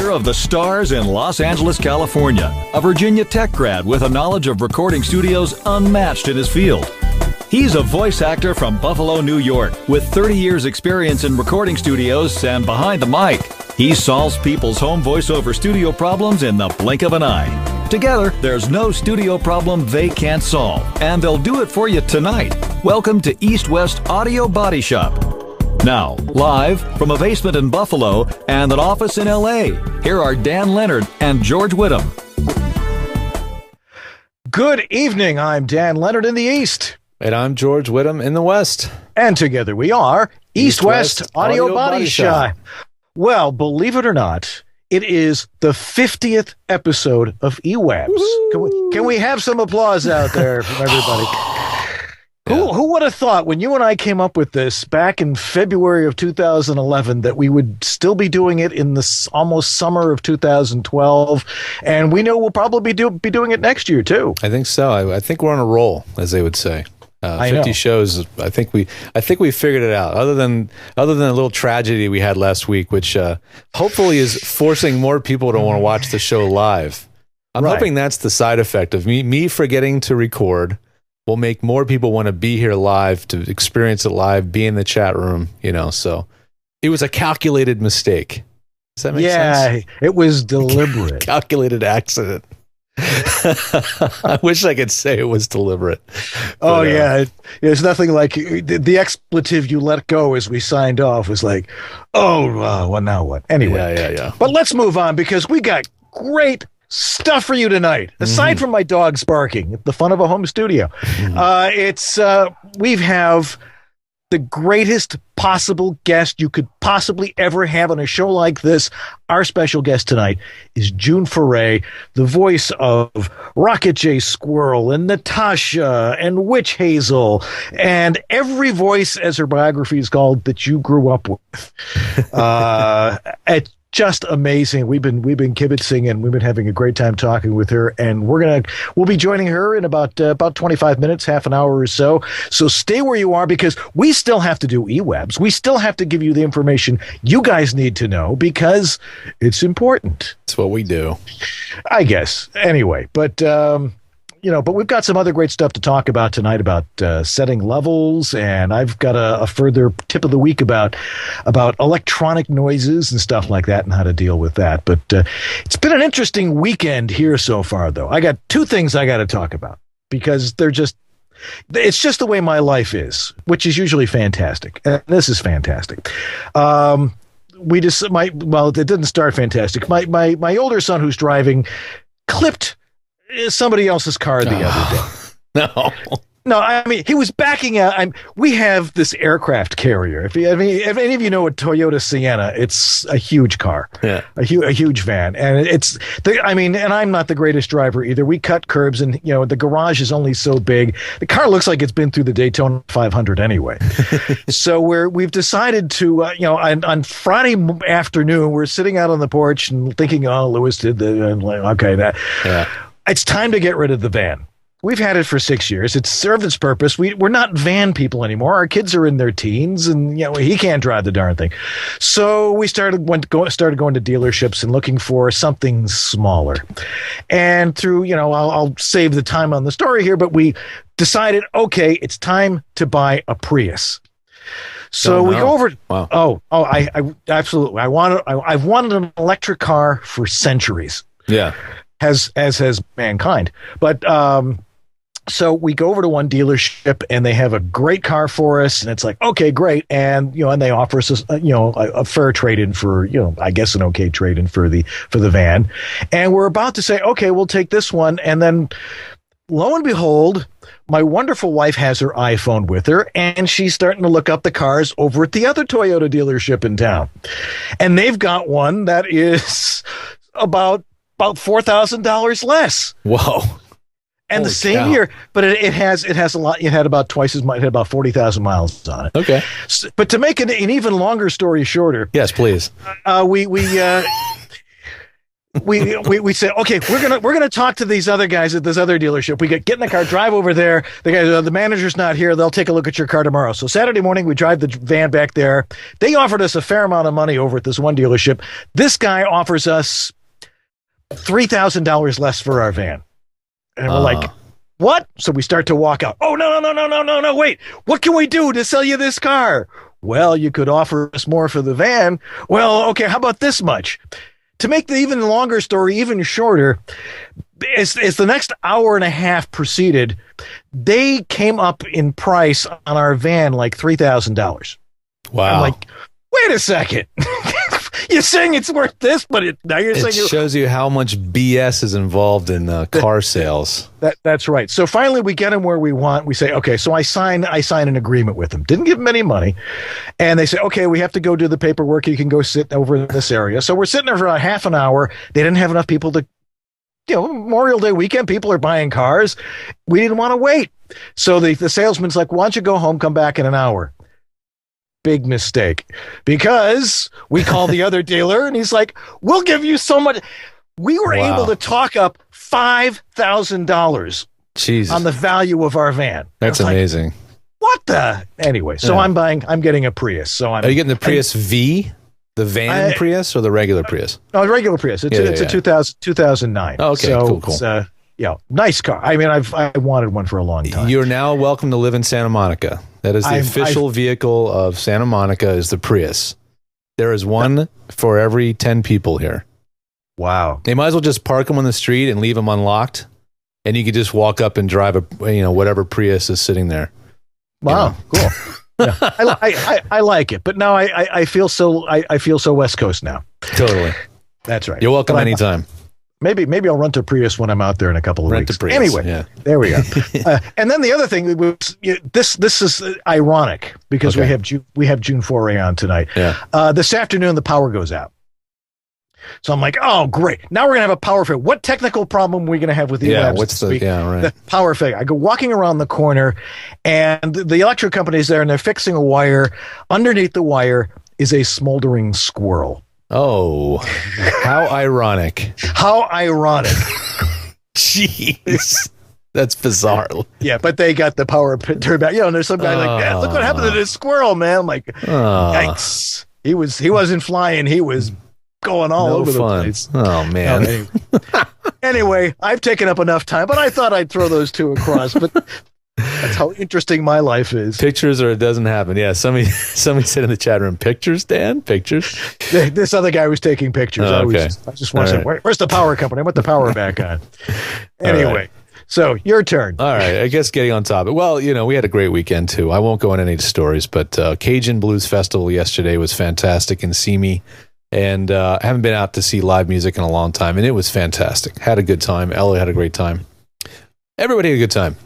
Mayor of the Stars in Los Angeles, California, a Virginia Tech grad with a knowledge of recording studios unmatched in his field. He's a voice actor from Buffalo, New York, with 30 years experience in recording studios and behind the mic. He solves people's home voiceover studio problems in the blink of an eye. Together, there's no studio problem they can't solve, and they'll do it for you tonight. Welcome to East West Audio Body Shop. Now, live from a basement in Buffalo and an office in L.A., here are Dan Leonard and George Whittam. Good evening. I'm Dan Leonard in the East. And I'm George Whittam in the West. And together we are East West Audio Body Shop. Well, believe it or not, it is the 50th episode of EWABS. Can we have some applause out there from everybody? Who would have thought when you and I came up with this back in February of 2011 that we would still be doing it in this almost summer of 2012, and we know we'll probably be doing it next year too. I think so. I think we're on a roll, as they would say. 50 shows. I think we figured it out. Other than a little tragedy we had last week, which hopefully is forcing more people to want to watch the show live. I'm hoping that's the side effect of me forgetting to record. Will make more people want to be here live, to experience it live, be in the chat room, so it was a calculated mistake. Does that make sense? Yeah, it was deliberate. Calculated accident. I wish I could say it was deliberate. Oh, yeah. It's nothing like the expletive you let go as we signed off was like, well, now what? Anyway. Yeah. But let's move on because we got great stuff for you tonight. Aside from my dogs barking, the fun of a home studio, we have the greatest possible guest you could possibly ever have on a show like this. Our special guest tonight is June Foray, the voice of Rocket J. Squirrel and Natasha and Witch Hazel and every voice, as her biography is called, that you grew up with. Just amazing. We've been kibitzing and we've been having a great time talking with her, and we'll be joining her in about 25 minutes, half an hour or so. So stay where you are because we still have to do EWABS. We still have to give you the information you guys need to know because it's important. It's what we do, I guess. Anyway, but we've got some other great stuff to talk about tonight about setting levels, and I've got a further tip of the week about electronic noises and stuff like that and how to deal with that. But it's been an interesting weekend here so far, though. I got two things I got to talk about because it's just the way my life is, which is usually fantastic. And this is fantastic. It didn't start fantastic. My older son who's driving clipped somebody else's car the other day. No, I mean, he was backing out. We have this aircraft carrier. If any of you know a Toyota Sienna, it's a huge car, a huge van. And and I'm not the greatest driver either. We cut curbs and, the garage is only so big. The car looks like it's been through the Daytona 500 anyway. So we've decided to, on Friday afternoon, we're sitting out on the porch and thinking, Lewis did it's time to get rid of the van. We've had it for 6 years. It's served its purpose. We're not van people anymore. Our kids are in their teens, and he can't drive the darn thing. So we started going to dealerships and looking for something smaller. And through, I'll save the time on the story here, but we decided, okay, it's time to buy a Prius. So we go over. Wow. I absolutely. I've wanted an electric car for centuries. Yeah. As has mankind. But so we go over to one dealership and they have a great car for us, and it's like, okay, great. And and they offer us a fair trade-in for, I guess an okay trade-in for the van. And we're about to say, okay, we'll take this one. And then lo and behold, my wonderful wife has her iPhone with her, and she's starting to look up the cars over at the other Toyota dealership in town. And they've got one that is about $4,000 less. Whoa. And Holy the same cow. year, but it has a lot. It had about twice as much. It had about 40,000 miles on it. Okay. But to make an even longer story shorter, yes, please. we said, okay, we're gonna talk to these other guys at this other dealership. We get in the car, drive over there. The manager's not here. They'll take a look at your car tomorrow. So Saturday morning, we drive the van back there. They offered us a fair amount of money over at this one dealership. This guy offers us $3,000 less for our van, and we're like, what? So we start to walk out. Oh, no, wait. What can we do to sell you this car? Well, you could offer us more for the van. Well, okay, how about this much? To make the even longer story even shorter, as the next hour and a half proceeded, they came up in price on our van like $3,000. Wow. I'm like, wait a second. You're saying it's worth this, but now you're saying it shows you how much BS is involved in car sales. That's right. So finally, we get them where we want. We say, okay. So I sign an agreement with them. Didn't give them any money, and they say, okay, we have to go do the paperwork. You can go sit over in this area. So we're sitting there for a half an hour. They didn't have enough people to, Memorial Day weekend. People are buying cars. We didn't want to wait. So the salesman's like, why don't you go home? Come back in an hour. Big mistake, because we called the other dealer and he's like, we'll give you so much. We were able to talk up $5,000 on the value of our van. That's amazing. Like, what the? Anyway, so I'm getting a Prius. So are you getting the Prius V, the van Prius, or the regular Prius? No, the regular Prius. It's a 2009. Oh, okay, so cool. Nice car. I mean, I wanted one for a long time. You're now welcome to live in Santa Monica. That is the official vehicle of Santa Monica is the Prius. There is one for every 10 people here. Wow. They might as well just park them on the street and leave them unlocked, and you could just walk up and drive whatever Prius is sitting there. Wow, cool. Yeah. I like it, but now I feel so West Coast now. Totally. That's right. You're welcome anytime. Maybe I'll rent a Prius when I'm out there in a couple of weeks. Rent a Prius. Anyway, There we go. And then the other thing was this is ironic because we have June Foray on tonight. Yeah. This afternoon the power goes out. So I'm like, oh great! Now we're gonna have a power failure. What technical problem are we gonna have with the EWABS? The power failure. I go walking around the corner, and the electric company's there, and they're fixing a wire. Underneath the wire is a smoldering squirrel. Oh, how ironic. How ironic. Jeez. That's bizarre. Yeah, but they got the power turned back. And there's some guy like, yeah, look what happened to this squirrel, man. I'm like, yikes. He wasn't flying. He was going all over the place. Oh, man. Anyway, I've taken up enough time, but I thought I'd throw those two across. But that's how interesting my life is. Pictures or it doesn't happen. Yeah, somebody said in the chat room, pictures, Dan? Pictures? This other guy was taking pictures. Oh, okay. I just want to say, where's the power company? I want the power back on. Anyway, so your turn. All right, I guess getting on topic. Well, we had a great weekend too. I won't go into any stories, but Cajun Blues Festival yesterday was fantastic in Simi. And I haven't been out to see live music in a long time, and it was fantastic. Had a good time. Ellie had a great time. Everybody had a good time.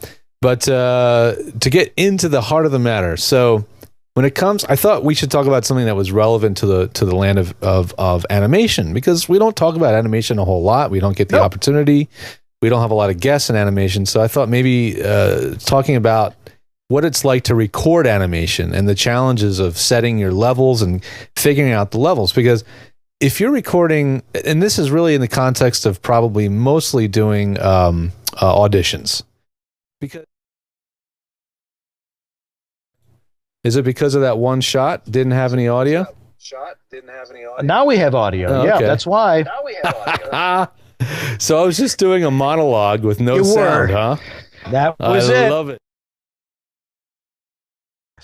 But to get into the heart of the matter, so when it comes, I thought we should talk about something that was relevant to the land of animation, because we don't talk about animation a whole lot. We don't get the opportunity. We don't have a lot of guests in animation. So I thought maybe talking about what it's like to record animation and the challenges of setting your levels and figuring out the levels. Because if you're recording, and this is really in the context of probably mostly doing auditions, because is it because of that one shot didn't have any audio? Now we have audio. Oh, okay. Yeah, that's why. Now we have audio. So I was just doing a monologue with no sound, huh? That was it. I love it.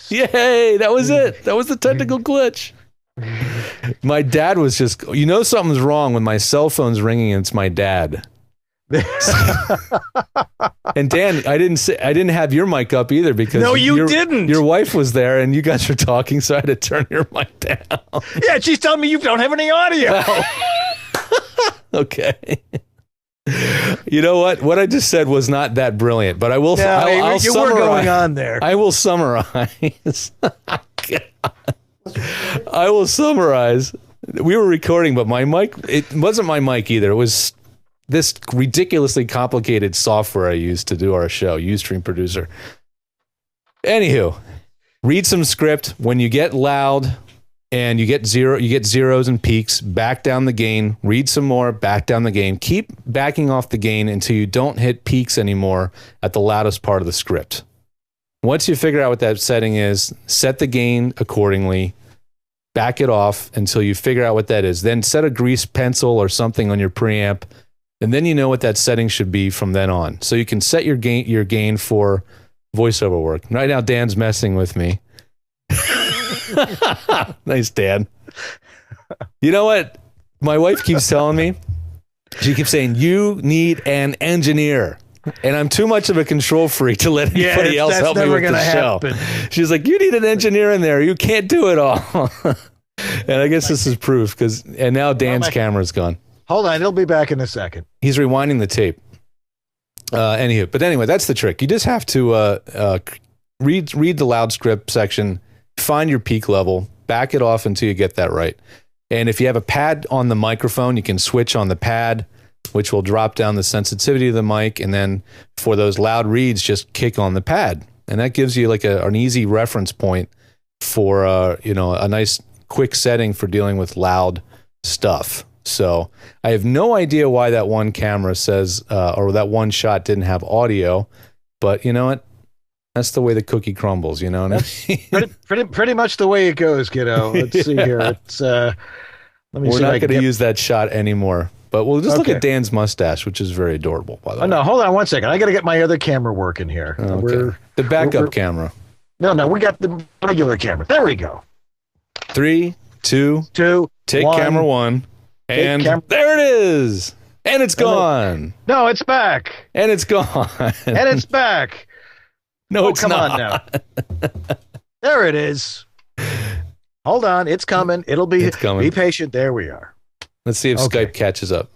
Yay, that was it. That was the technical glitch. My dad was just, something's wrong when my cell phone's ringing and it's my dad. And Dan, I didn't have your mic up either because you didn't. Your wife was there and you guys were talking, so I had to turn your mic down. Yeah, she's telling me you don't have any audio. Okay. You know what? What I just said was not that brilliant, but I will. I'll you summarize. Were going on there. I will summarize. I will summarize. We were recording, but my mic. It wasn't my mic either. It was this ridiculously complicated software I used to do our show, Ustream Producer. Anywho, read some script. When you get loud, and you get zeros and peaks, back down the gain, read some more, back down the gain. Keep backing off the gain until you don't hit peaks anymore at the loudest part of the script. Once you figure out what that setting is, set the gain accordingly, back it off until you figure out what that is. Then set a grease pencil or something on your preamp, and then you know what that setting should be from then on. So you can set your gain for voiceover work. Right now, Dan's messing with me. Nice, Dan. You know what? My wife keeps telling me, she keeps saying, you need an engineer. And I'm too much of a control freak to let anybody else help me with the show. She's like, you need an engineer in there. You can't do it all. And I guess this is proof and now Dan's camera's gone. Hold on. He'll be back in a second. He's rewinding the tape. But anyway, that's the trick. You just have to read the loud script section, find your peak level, back it off until you get that right. And if you have a pad on the microphone, you can switch on the pad, which will drop down the sensitivity of the mic. And then for those loud reads, just kick on the pad. And that gives you like an easy reference point for, a nice quick setting for dealing with loud stuff. So I have no idea why that one camera says, or that one shot didn't have audio, but you know what? That's the way the cookie crumbles, you know what I mean? pretty much the way it goes, kiddo. Let's see here. It's let me We're see not going to use that shot anymore, but we'll just look at Dan's mustache, which is very adorable, by the way. No, hold on one second. I got to get my other camera working here. Okay. The backup camera. No, we got the regular camera. There we go. 3, 2, take 1. Camera 1, and there it is. And it's gone. No, it's back. And it's gone. And it's back. No, it's not. Come on now. There it is. Hold on. It's coming. It's coming. Be patient. There we are. Let's see if Skype catches up.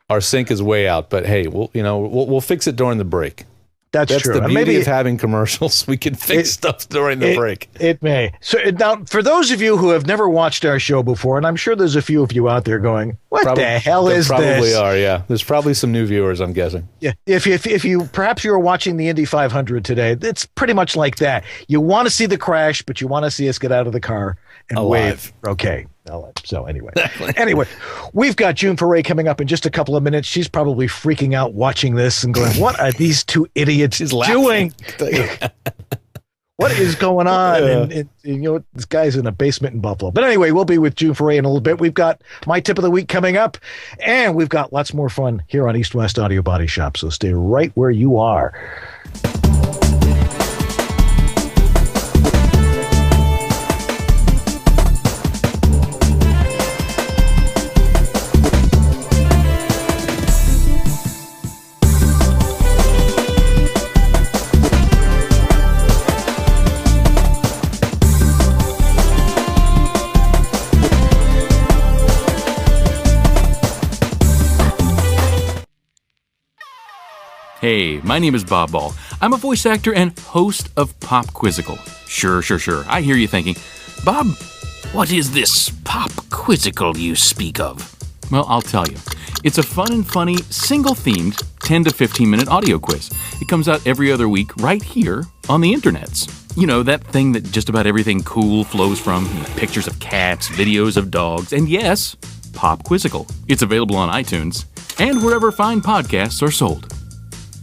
Our sync is way out, but hey, we'll fix it during the break. That's true. The beauty of having commercials. We can fix stuff during the break. It may. So now, for those of you who have never watched our show before, and I'm sure there's a few of you out there going, "What the hell is this?" Probably are. Yeah, there's probably some new viewers. I'm guessing. Yeah. If you perhaps you were watching the Indy 500 today, it's pretty much like that. You want to see the crash, but you want to see us get out of the car and wave. Okay. So anyway, we've got June Foray coming up in just a couple of minutes. She's probably freaking out watching this and going, "What are these two idiots doing? What is going on?" And this guy's in a basement in Buffalo. But anyway, we'll be with June Foray in a little bit. We've got my tip of the week coming up, and we've got lots more fun here on East West Audio Body Shop. So stay right where you are. Hey, my name is Bob Ball. I'm a voice actor and host of Pop Quizzical. Sure. I hear you thinking, Bob, what is this Pop Quizzical you speak of? Well, I'll tell you. It's a fun and funny, single-themed 10 to 15-minute audio quiz. It comes out every other week right here on the internets. You know, that thing that just about everything cool flows from. Pictures of cats, videos of dogs, and yes, Pop Quizzical. It's available on iTunes and wherever fine podcasts are sold.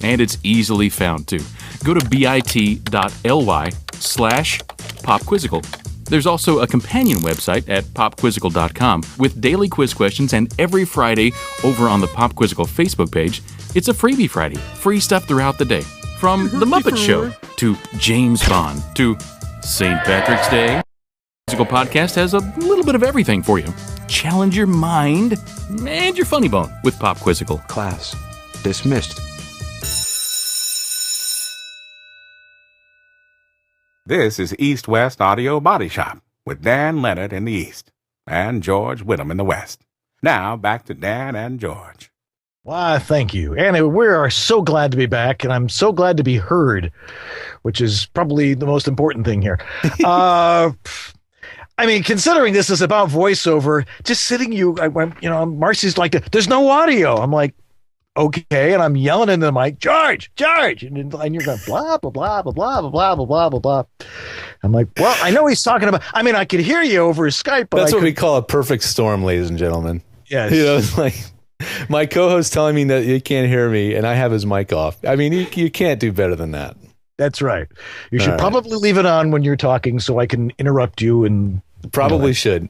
And it's easily found, too. Go to bit.ly/popquizzical. There's also a companion website at popquizzical.com with daily quiz questions, and every Friday over on the Pop Quizzical Facebook page, it's a Freebie Friday. Free stuff throughout the day. From The Muppet Show to James Bond to St. Patrick's Day. The Quizzical podcast has a little bit of everything for you. Challenge your mind and your funny bone with Pop Quizzical. Class dismissed. This is East West Audio Body Shop with Dan Leonard in the East and George Whittam in the West. Now back to Dan and George. Why, thank you. Anyway, we are so glad to be back, and I'm so glad to be heard, which is probably the most important thing here. I mean, considering this is about voiceover, just sitting Marcy's like, there's no audio. I'm like, okay. And I'm yelling into the mic, George, and you're going blah blah blah blah blah blah blah blah blah blah. I'm like, well, I know he's talking about. I mean, I could hear you over Skype, but that's what we call a perfect storm, ladies and gentlemen. Yes. It's like my co-host telling me that you can't hear me, and I have his mic off. I mean, you can't do better than that. That's right. You should probably leave it on when you're talking so I can interrupt you. And Probably should.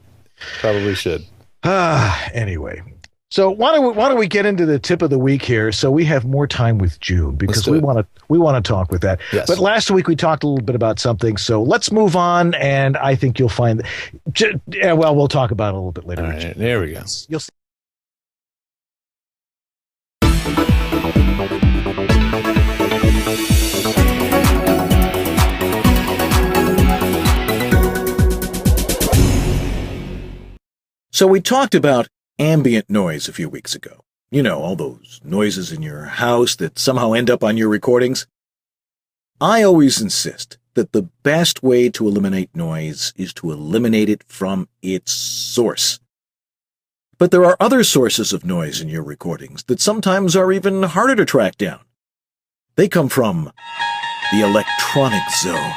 Anyway, so why don't we get into the tip of the week here, so we have more time with June, because we want to talk with that. Yes. But last week we talked a little bit about something, so let's move on, and I think you'll find. Well, we'll talk about it a little bit later. All right, there we go. You'll see. So we talked about ambient noise a few weeks ago. You know, all those noises in your house that somehow end up on your recordings. I always insist that the best way to eliminate noise is to eliminate it from its source. But there are other sources of noise in your recordings that sometimes are even harder to track down. They come from the electronic zone.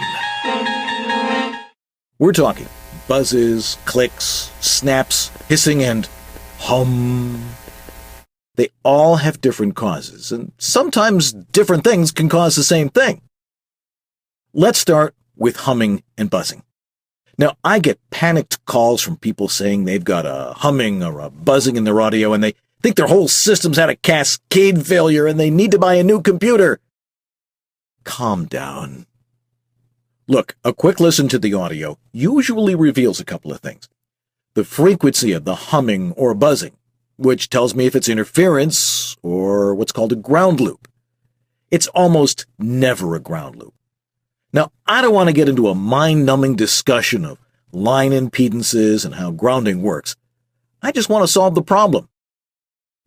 We're talking buzzes, clicks, snaps, hissing, and hum. They all have different causes, and sometimes different things can cause the same thing. Let's start with humming and buzzing. Now, I get panicked calls from people saying they've got a humming or a buzzing in their audio, and they think their whole system's had a cascade failure and they need to buy a new computer. Calm down. Look, a quick listen to the audio usually reveals a couple of things. The frequency of the humming or buzzing, which tells me if it's interference or what's called a ground loop. It's almost never a ground loop. Now, I don't want to get into a mind-numbing discussion of line impedances and how grounding works. I just want to solve the problem.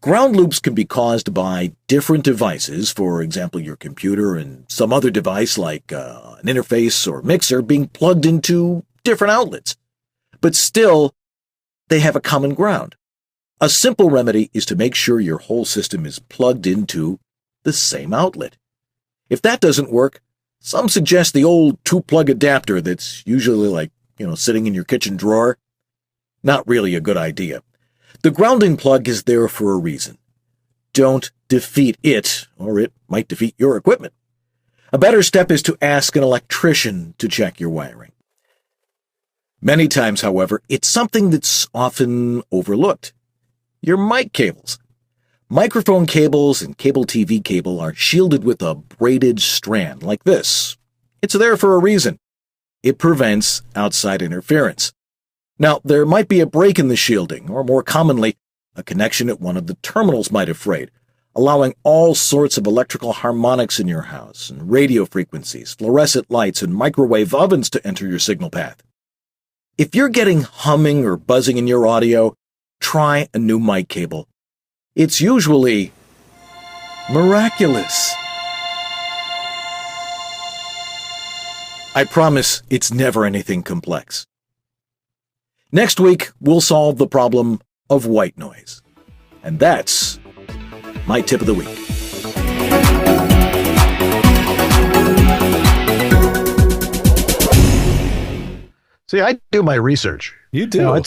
Ground loops can be caused by different devices, for example, your computer and some other device like an interface or mixer being plugged into different outlets. But still, they have a common ground. A simple remedy is to make sure your whole system is plugged into the same outlet. If that doesn't work, some suggest the old two-plug adapter that's usually sitting in your kitchen drawer. Not really a good idea. The grounding plug is there for a reason. Don't defeat it, or it might defeat your equipment. A better step is to ask an electrician to check your wiring. Many times, however, it's something that's often overlooked. Your mic cables. Microphone cables and cable TV cable are shielded with a braided strand like this. It's there for a reason. It prevents outside interference. Now, there might be a break in the shielding, or more commonly, a connection at one of the terminals might have frayed, allowing all sorts of electrical harmonics in your house, and radio frequencies, fluorescent lights, and microwave ovens to enter your signal path. If you're getting humming or buzzing in your audio, try a new mic cable. It's usually miraculous. I promise it's never anything complex. Next week, we'll solve the problem of white noise. And that's my tip of the week. See, I do my research. You do. I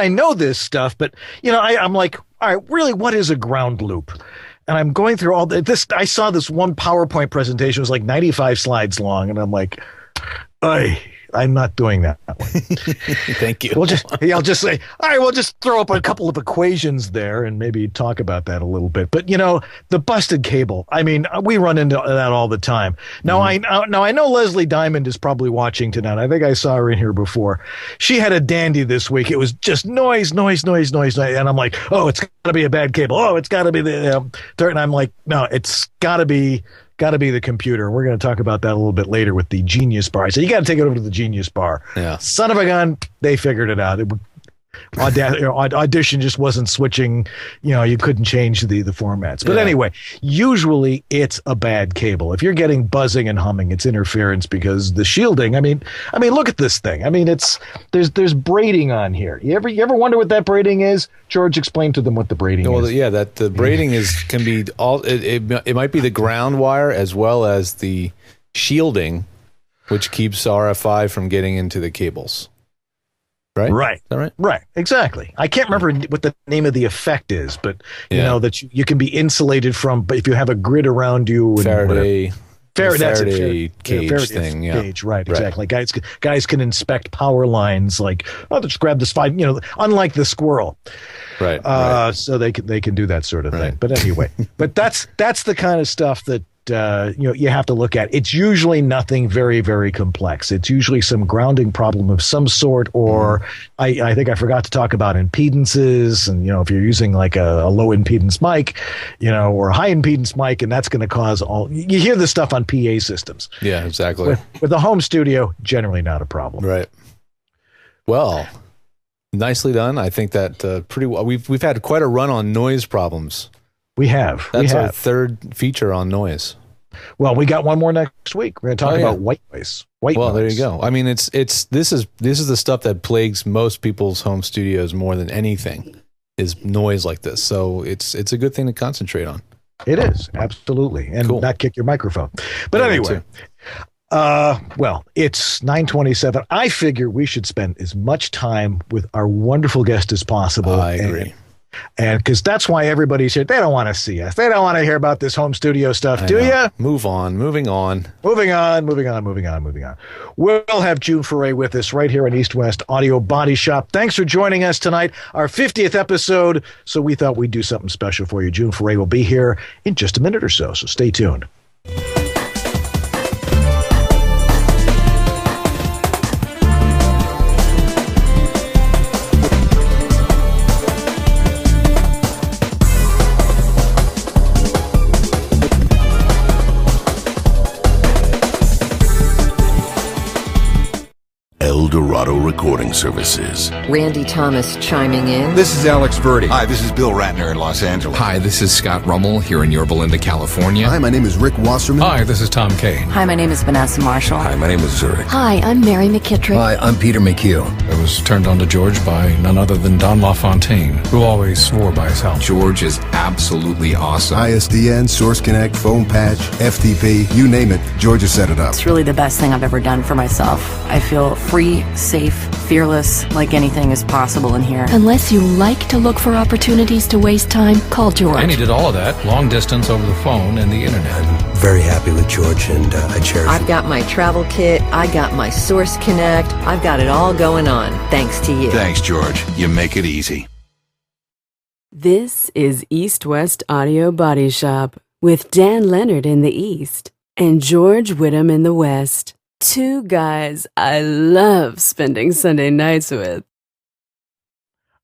know this stuff, but I'm like, all right, really, what is a ground loop? And I'm going through all this. I saw this one PowerPoint presentation. It was like 95 slides long, and I'm like, I'm not doing that one. Thank you. I'll just say, all right, we'll just throw up a couple of equations there and maybe talk about that a little bit. But the busted cable. I mean, we run into that all the time. Now, I know Leslie Diamond is probably watching tonight. I think I saw her in here before. She had a dandy this week. It was just noise. And I'm like, oh, it's got to be a bad cable. Oh, it's got to be the and I'm like, no, it's got to be the computer. We're going to talk about that a little bit later with the Genius Bar. I said, you got to take it over to the Genius Bar. Yeah. Son of a gun, they figured it out. Audition just wasn't switching, you couldn't change the formats. But anyway, usually it's a bad cable. If you're getting buzzing and humming, it's interference because the shielding, I mean, look at this thing. I mean, there's braiding on here. You ever wonder what that braiding is? George, explain to them what the braiding is. Well, yeah, that the braiding can be all, it might be the ground wire as well as the shielding, which keeps RFI from getting into the cables. Right. Is that right? Right. Exactly. I can't remember what the name of the effect is, but you know that you can be insulated from. But if you have a grid around you, and Faraday cage thing. Yeah. Cage. Right. Exactly. Guys can inspect power lines. Like, just grab this unlike the squirrel. Right. So they can do that sort of thing. But anyway, but that's the kind of stuff that. You have to look at. It's usually nothing very, very complex. It's usually some grounding problem of some sort, or I think I forgot to talk about impedances. And, if you're using like a low impedance mic, or a high impedance mic, and that's going to cause you hear this stuff on PA systems. Yeah, exactly. With the home studio, generally not a problem. Right. Well, nicely done. I think that pretty well. We've had quite a run on noise problems. We have. That's our third feature on noise. Well, we got one more next week. We're going to talk about white noise. Noise. There you go. I mean, this is the stuff that plagues most people's home studios more than anything is noise like this. So it's a good thing to concentrate on. It is, absolutely, and not kick your microphone. But anyway, it's 9:27. I figure we should spend as much time with our wonderful guest as possible. I agree. And because that's why everybody's here. They don't want to see us. They don't want to hear about this home studio stuff. Do you? Moving on. Moving on. We'll have June Foray with us right here in East West Audio Body Shop. Thanks for joining us tonight, our 50th episode. So we thought we'd do something special for you. June Foray will be here in just a minute or so. So stay tuned. Eldorado Recording Services. Randy Thomas chiming in. This is Alex Verdi. Hi, this is Bill Ratner in Los Angeles. Hi, this is Scott Rummel here in Yorba Linda, California. Hi, my name is Rick Wasserman. Hi, this is Tom Kane. Hi, my name is Vanessa Marshall. Hi, my name is Zurich. Hi, I'm Mary McKittrick. Hi, I'm Peter McHugh. I was turned on to George by none other than Don LaFontaine, who always swore by his health. George is absolutely awesome. ISDN, Source Connect, Phone Patch, FTP, you name it, George has set it up. It's really the best thing I've ever done for myself. I feel free, safe, fearless, like anything is possible in here. Unless you like to look for opportunities to waste time, call George. And he did all of that, long distance over the phone and the internet. I'm very happy with George, and I cherish I've got my travel kit, I got my Source Connect, I've got it all going on, thanks to you. Thanks, George. You make it easy. This is East West Audio Body Shop with Dan Leonard in the East and George Whittam in the West. Two guys I love spending Sunday nights with.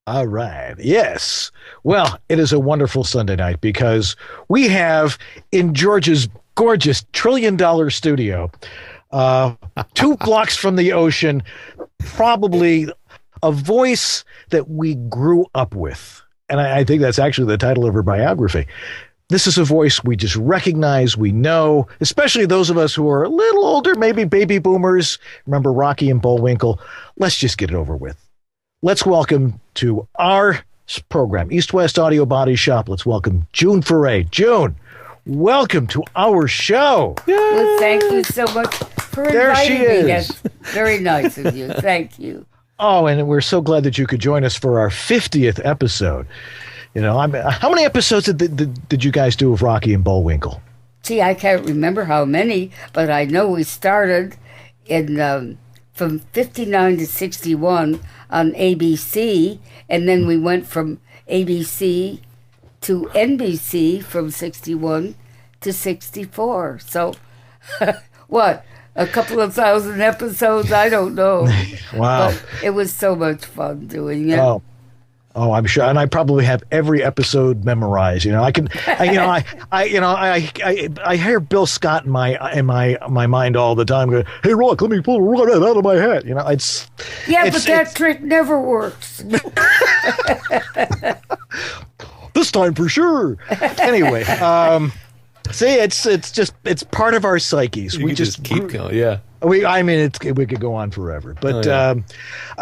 All right. Yes. Well, it is a wonderful Sunday night because we have in George's gorgeous $1 trillion studio, 2 blocks from the ocean, probably a voice that we grew up with. And I think that's actually the title of her biography. This is a voice we just recognize, we know, especially those of us who are a little older, maybe baby boomers. Remember Rocky and Bullwinkle? Let's just get it over with. Let's welcome to our program, East West Audio Body Shop. Let's welcome June Foray. June, welcome to our show. Yay. Well, thank you so much for inviting me. That's very nice of you. Thank you. Oh, and we're so glad that you could join us for our 50th episode. You know, how many episodes did you guys do of Rocky and Bullwinkle? See, I can't remember how many, but I know we started in from 59 to 61 on ABC, and then we went from ABC to NBC from 61 to 64. So, what, a couple of thousand episodes? I don't know. Wow. But it was so much fun doing it. Oh. Oh, I'm sure, and I probably have every episode memorized. I hear Bill Scott in my mind all the time. Going, hey, Rock, let me pull that out of my hat. But that trick never works. This time for sure. Anyway, see, it's part of our psyches. We just keep going. Yeah. We could go on forever, but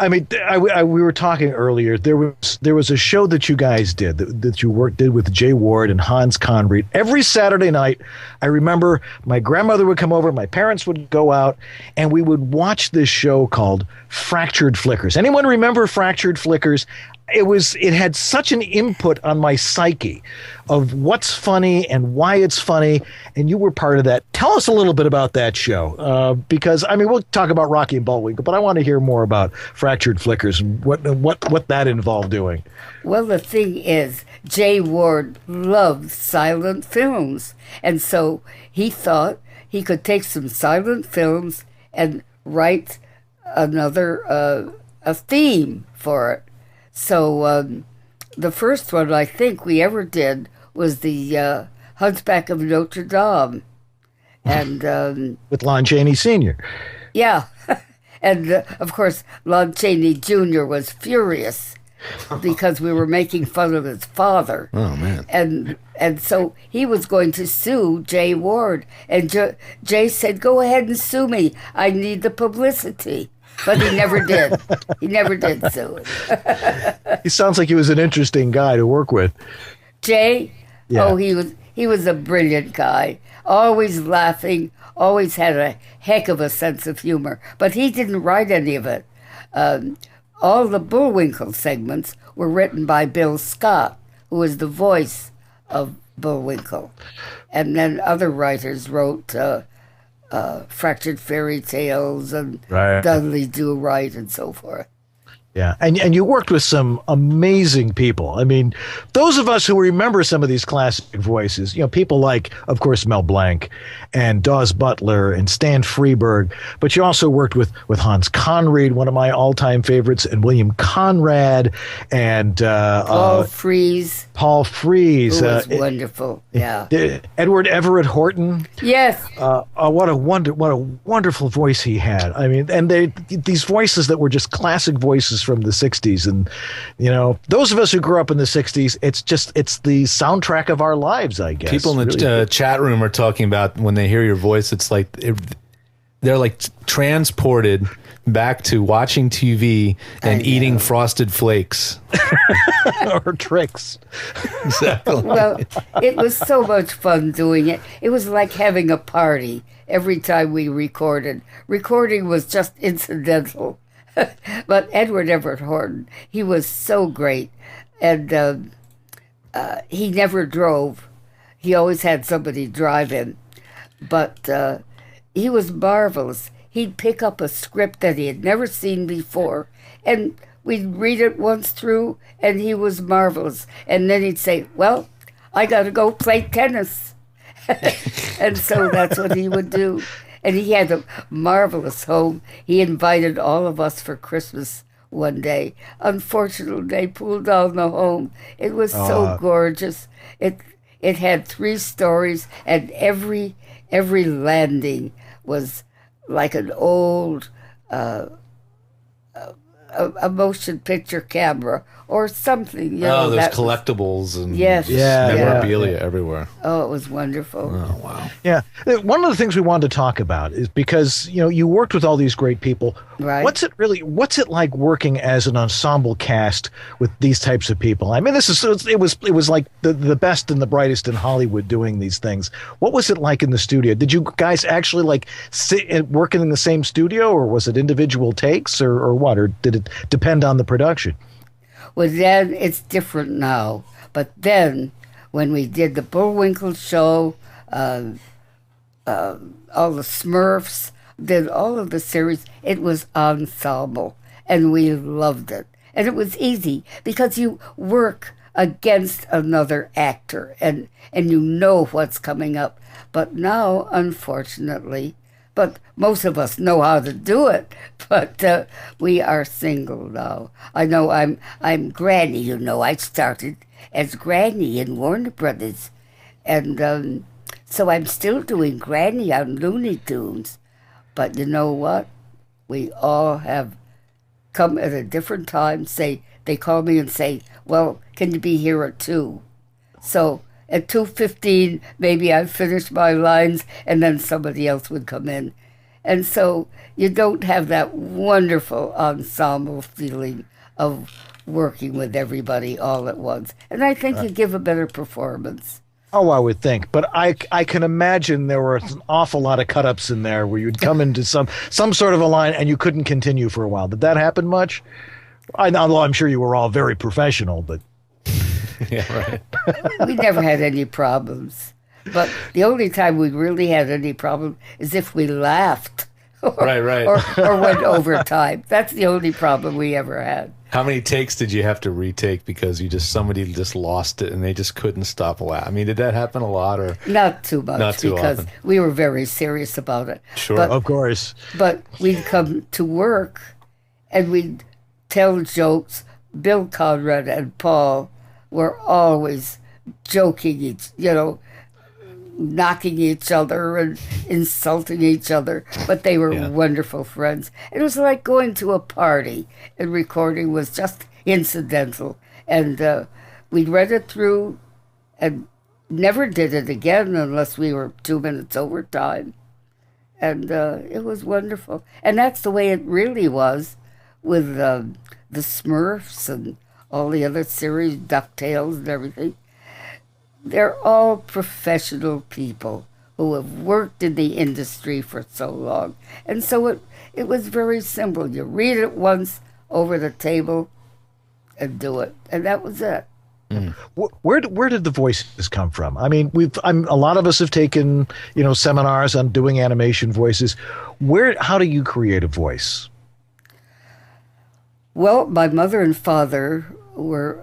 we were talking earlier. There was a show that you guys did that you did with Jay Ward and Hans Conried every Saturday night. I remember my grandmother would come over, my parents would go out, and we would watch this show called Fractured Flickers. Anyone remember Fractured Flickers? It had such an input on my psyche of what's funny and why it's funny, and you were part of that. Tell us a little bit about that show, because we'll talk about Rocky and Bullwinkle, but I want to hear more about Fractured Flickers and what that involved doing. Well, the thing is, Jay Ward loved silent films, and so he thought he could take some silent films and write another a theme for it. So the first one I think we ever did was the Hunchback of Notre Dame. And with Lon Chaney Sr. Yeah. And, of course, Lon Chaney Jr. was furious because we were making fun of his father. Oh, man. And so he was going to sue Jay Ward. And Jay said, go ahead and sue me. I need the publicity. But he never did. He never did sue it. He sounds like he was an interesting guy to work with. Jay? Yeah. Oh, he was a brilliant guy. Always laughing, always had a heck of a sense of humor. But he didn't write any of it. All the Bullwinkle segments were written by Bill Scott, who was the voice of Bullwinkle. And then other writers wrote Fractured Fairy Tales and Dudley Do Right and so forth. Yeah, and you worked with some amazing people. Those of us who remember some of these classic voices, people like, of course, Mel Blanc and Dawes Butler and Stan Freberg, but you also worked with Hans Conried, one of my all-time favorites, and William Conrad, and Paul Frees. Paul Frees. Who was wonderful, yeah. Edward Everett Horton. Yes. What a wonderful voice he had. And these voices that were just classic voices from the 60s, and those of us who grew up in the 60s, it's the soundtrack of our lives, I guess. People in the chat room are talking about when they hear your voice, it's like they're like transported back to watching TV and eating Frosted Flakes or Tricks. Exactly. Well, it was so much fun doing it. It was like having a party every time we recorded. Recording was just incidental. But Edward Everett Horton, he was so great. And he never drove. He always had somebody drive him. But he was marvelous. He'd pick up a script that he had never seen before, and we'd read it once through, and he was marvelous. And then he'd say, well, I got to go play tennis. And so that's what he would do. And he had a marvelous home. He invited all of us for Christmas one day. Unfortunately, they pulled down the home. It was so gorgeous. It had 3 stories, and every landing was like an old a motion picture camera or something. There's collectibles and memorabilia everywhere. Oh, it was wonderful. Oh, wow. Yeah. One of the things we wanted to talk about is because, you worked with all these great people. Right. What's it like working as an ensemble cast with these types of people? It was like the best and the brightest in Hollywood doing these things. What was it like in the studio? Did you guys actually sit working in the same studio, or was it individual takes or what? Or did it depend on the production? Well, then it's different now. But then, when we did the Bullwinkle show, all the Smurfs, did all of the series, it was ensemble. And we loved it. And it was easy because you work against another actor and you know what's coming up. But now, unfortunately, But most of us know how to do it. But we are single now. I know I'm Granny. You know, I started as Granny in Warner Brothers, and so I'm still doing Granny on Looney Tunes. But you know what? We all have come at a different time. They call me and say, "Well, can you be here at 2?" So at 2:15, maybe I finish my lines, and then somebody else would come in. And so you don't have that wonderful ensemble feeling of working with everybody all at once. And I think you give a better performance. Oh, I would think. But I can imagine there were an awful lot of cut-ups in there where you'd come into some sort of a line and you couldn't continue for a while. Did that happen much? I'm sure you were all very professional, but... Yeah, right. We never had any problems. But the only time we really had any problem is if we laughed. Right. Or went overtime. That's the only problem we ever had. How many takes did you have to retake because somebody just lost it and they just couldn't stop laughing? I mean, did that happen a lot or not too much? Not too because often. We were very serious about it. Sure, of course. But we'd come to work and we'd tell jokes. Bill Conrad and Paul were always joking, knocking each other and insulting each other, but they were wonderful friends. It was like going to a party, and recording was just incidental. And we read it through and never did it again unless we were 2 minutes over time. And it was wonderful. And that's the way it really was with the Smurfs and all the other series, DuckTales and everything. They're all professional people who have worked in the industry for so long. And so it was very simple. You read it once over the table and do it. And that was it. Mm. Where did the voices come from? I mean, a lot of us have taken, seminars on doing animation voices. How do you create a voice? Well, my mother and father were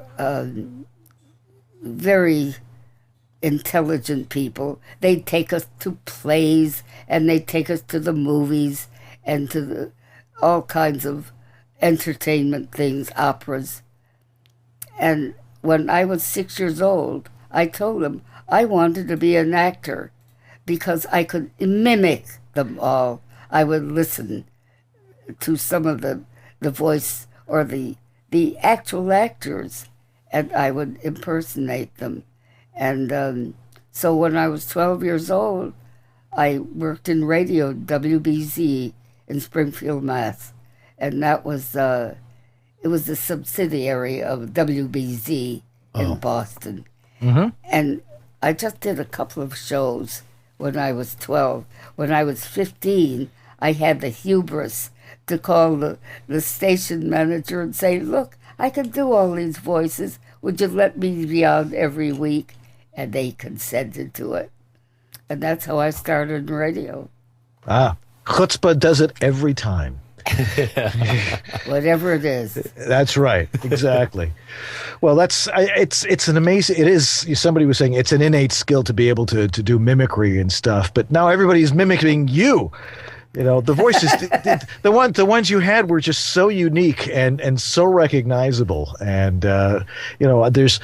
very intelligent people. They'd take us to plays and they'd take us to the movies and to all kinds of entertainment things, operas. And when I was 6 years old, I told them I wanted to be an actor because I could mimic them all. I would listen to some of the voice or the actual actors, and I would impersonate them. And so when I was 12 years old, I worked in radio, WBZ, in Springfield, Mass. And that was, it was a subsidiary of WBZ in Boston. Mm-hmm. And I just did a couple of shows when I was 12. When I was 15, I had the hubris to call the station manager and say, "Look, I can do all these voices. Would you let me be on every week?" And they consented to it. And that's how I started in radio. Chutzpah does it every time. Whatever it is. That's right. Exactly. Well, it's an amazing, it is, somebody was saying it's an innate skill to be able to do mimicry and stuff, but now everybody's mimicking you. The voices, the ones you had were just so unique and so recognizable. And, is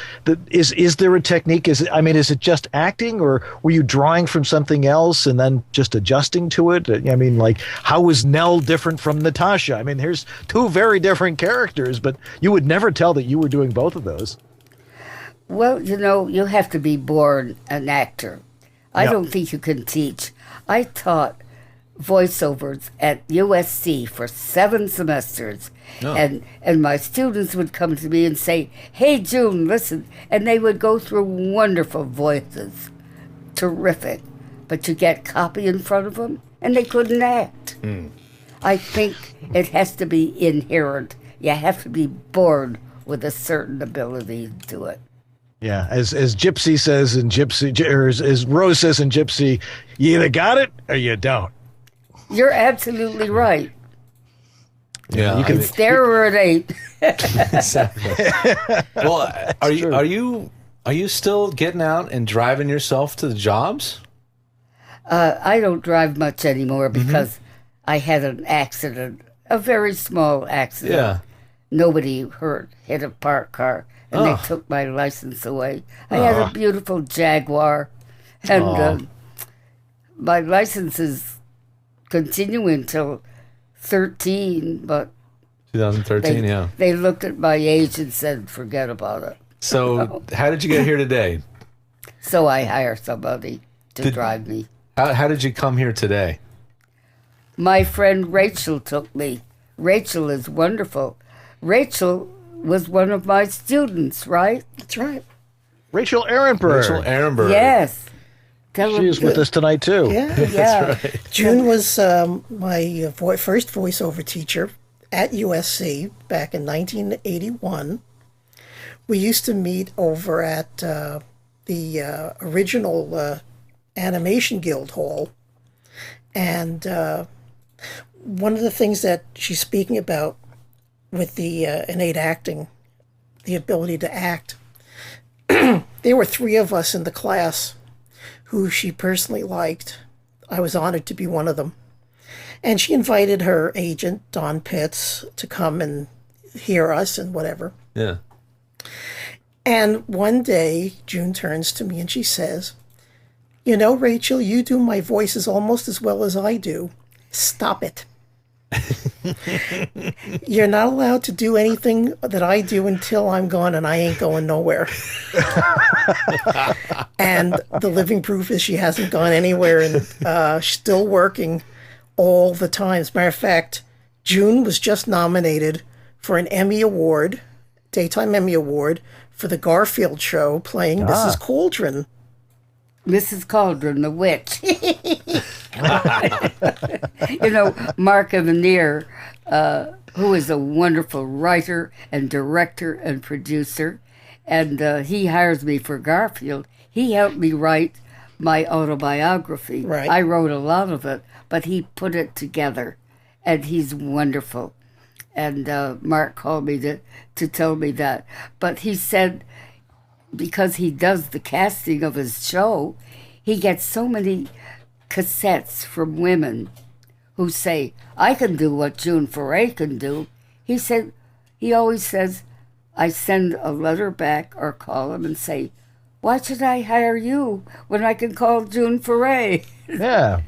there a technique? Is it just acting, or were you drawing from something else and then just adjusting to it? I mean, like, how was Nell different from Natasha? I mean, here's two very different characters, but you would never tell that you were doing both of those. Well, you have to be born an actor. I don't think you can teach. I taught voiceovers at USC for 7 semesters. And my students would come to me and say, "Hey, June, listen." And they would go through wonderful voices. Terrific. But you get copy in front of them, and they couldn't act. I think it has to be inherent. You have to be born with a certain ability to do it. Yeah, as Gypsy says in Gypsy, or as Rose says in Gypsy, you either got it or you don't. You're absolutely right. Yeah, it's there or it ain't. Exactly. Well, are you still getting out and driving yourself to the jobs? I don't drive much anymore because I had an accident, a very small accident. Yeah. Nobody hurt, hit a parked car, and they took my license away. I had a beautiful Jaguar, and my license is continuing until 13, but 2013, they looked at my age and said, forget about it. So how did you get here today? So I hire somebody to drive me. How did you come here today? My friend Rachel took me. Rachel is wonderful. Rachel was one of my students, right? That's right. Rachel Ehrenberg. Rachel Ehrenberg. Yes. She is with us tonight, too. Yeah. That's right. June was my first voiceover teacher at USC back in 1981. We used to meet over at the original Animation Guild Hall. And one of the things that she's speaking about with the innate acting, the ability to act, there were 3 of us in the class who she personally liked. I was honored to be one of them. And she invited her agent, Don Pitts, to come and hear us and whatever. Yeah. And one day, June turns to me and she says, you know, Rachel, you do my voices almost as well as I do. Stop it. You're not allowed to do anything that I do until I'm gone, and I ain't going nowhere. And the living proof is she hasn't gone anywhere, and still working all the time. As a matter of fact, June was just nominated for an Emmy Award, Daytime Emmy Award, for the Garfield show playing Mrs. Cauldron. Mrs. Cauldron, the witch. You know, Mark Evanier, who is a wonderful writer and director and producer, and he hires me for Garfield. He helped me write my autobiography. Right. I wrote a lot of it, but he put it together, and he's wonderful. And Mark called me to tell me that. But he said, because he does the casting of his show, he gets so many cassettes from women who say, I can do what June Foray can do. He said, he always says, I send a letter back or call him and say, why should I hire you when I can call June Foray? Yeah.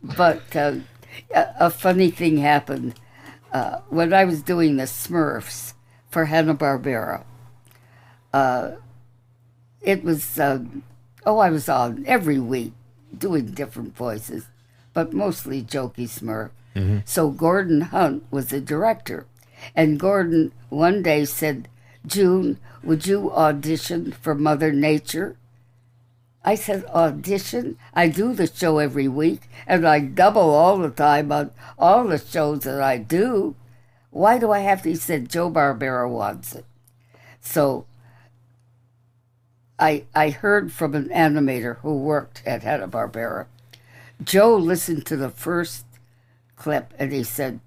But a funny thing happened. When I was doing the Smurfs for Hanna-Barbera, it was, I was on every week doing different voices, but mostly Jokey Smurf. Mm-hmm. So Gordon Hunt was the director. And Gordon one day said, June, would you audition for Mother Nature? I said, audition? I do the show every week, and I double all the time on all the shows that I do. Why do I have to? He said, Joe Barbera wants it. So I heard from an animator who worked at Hanna-Barbera. Joe listened to the first clip, and he said,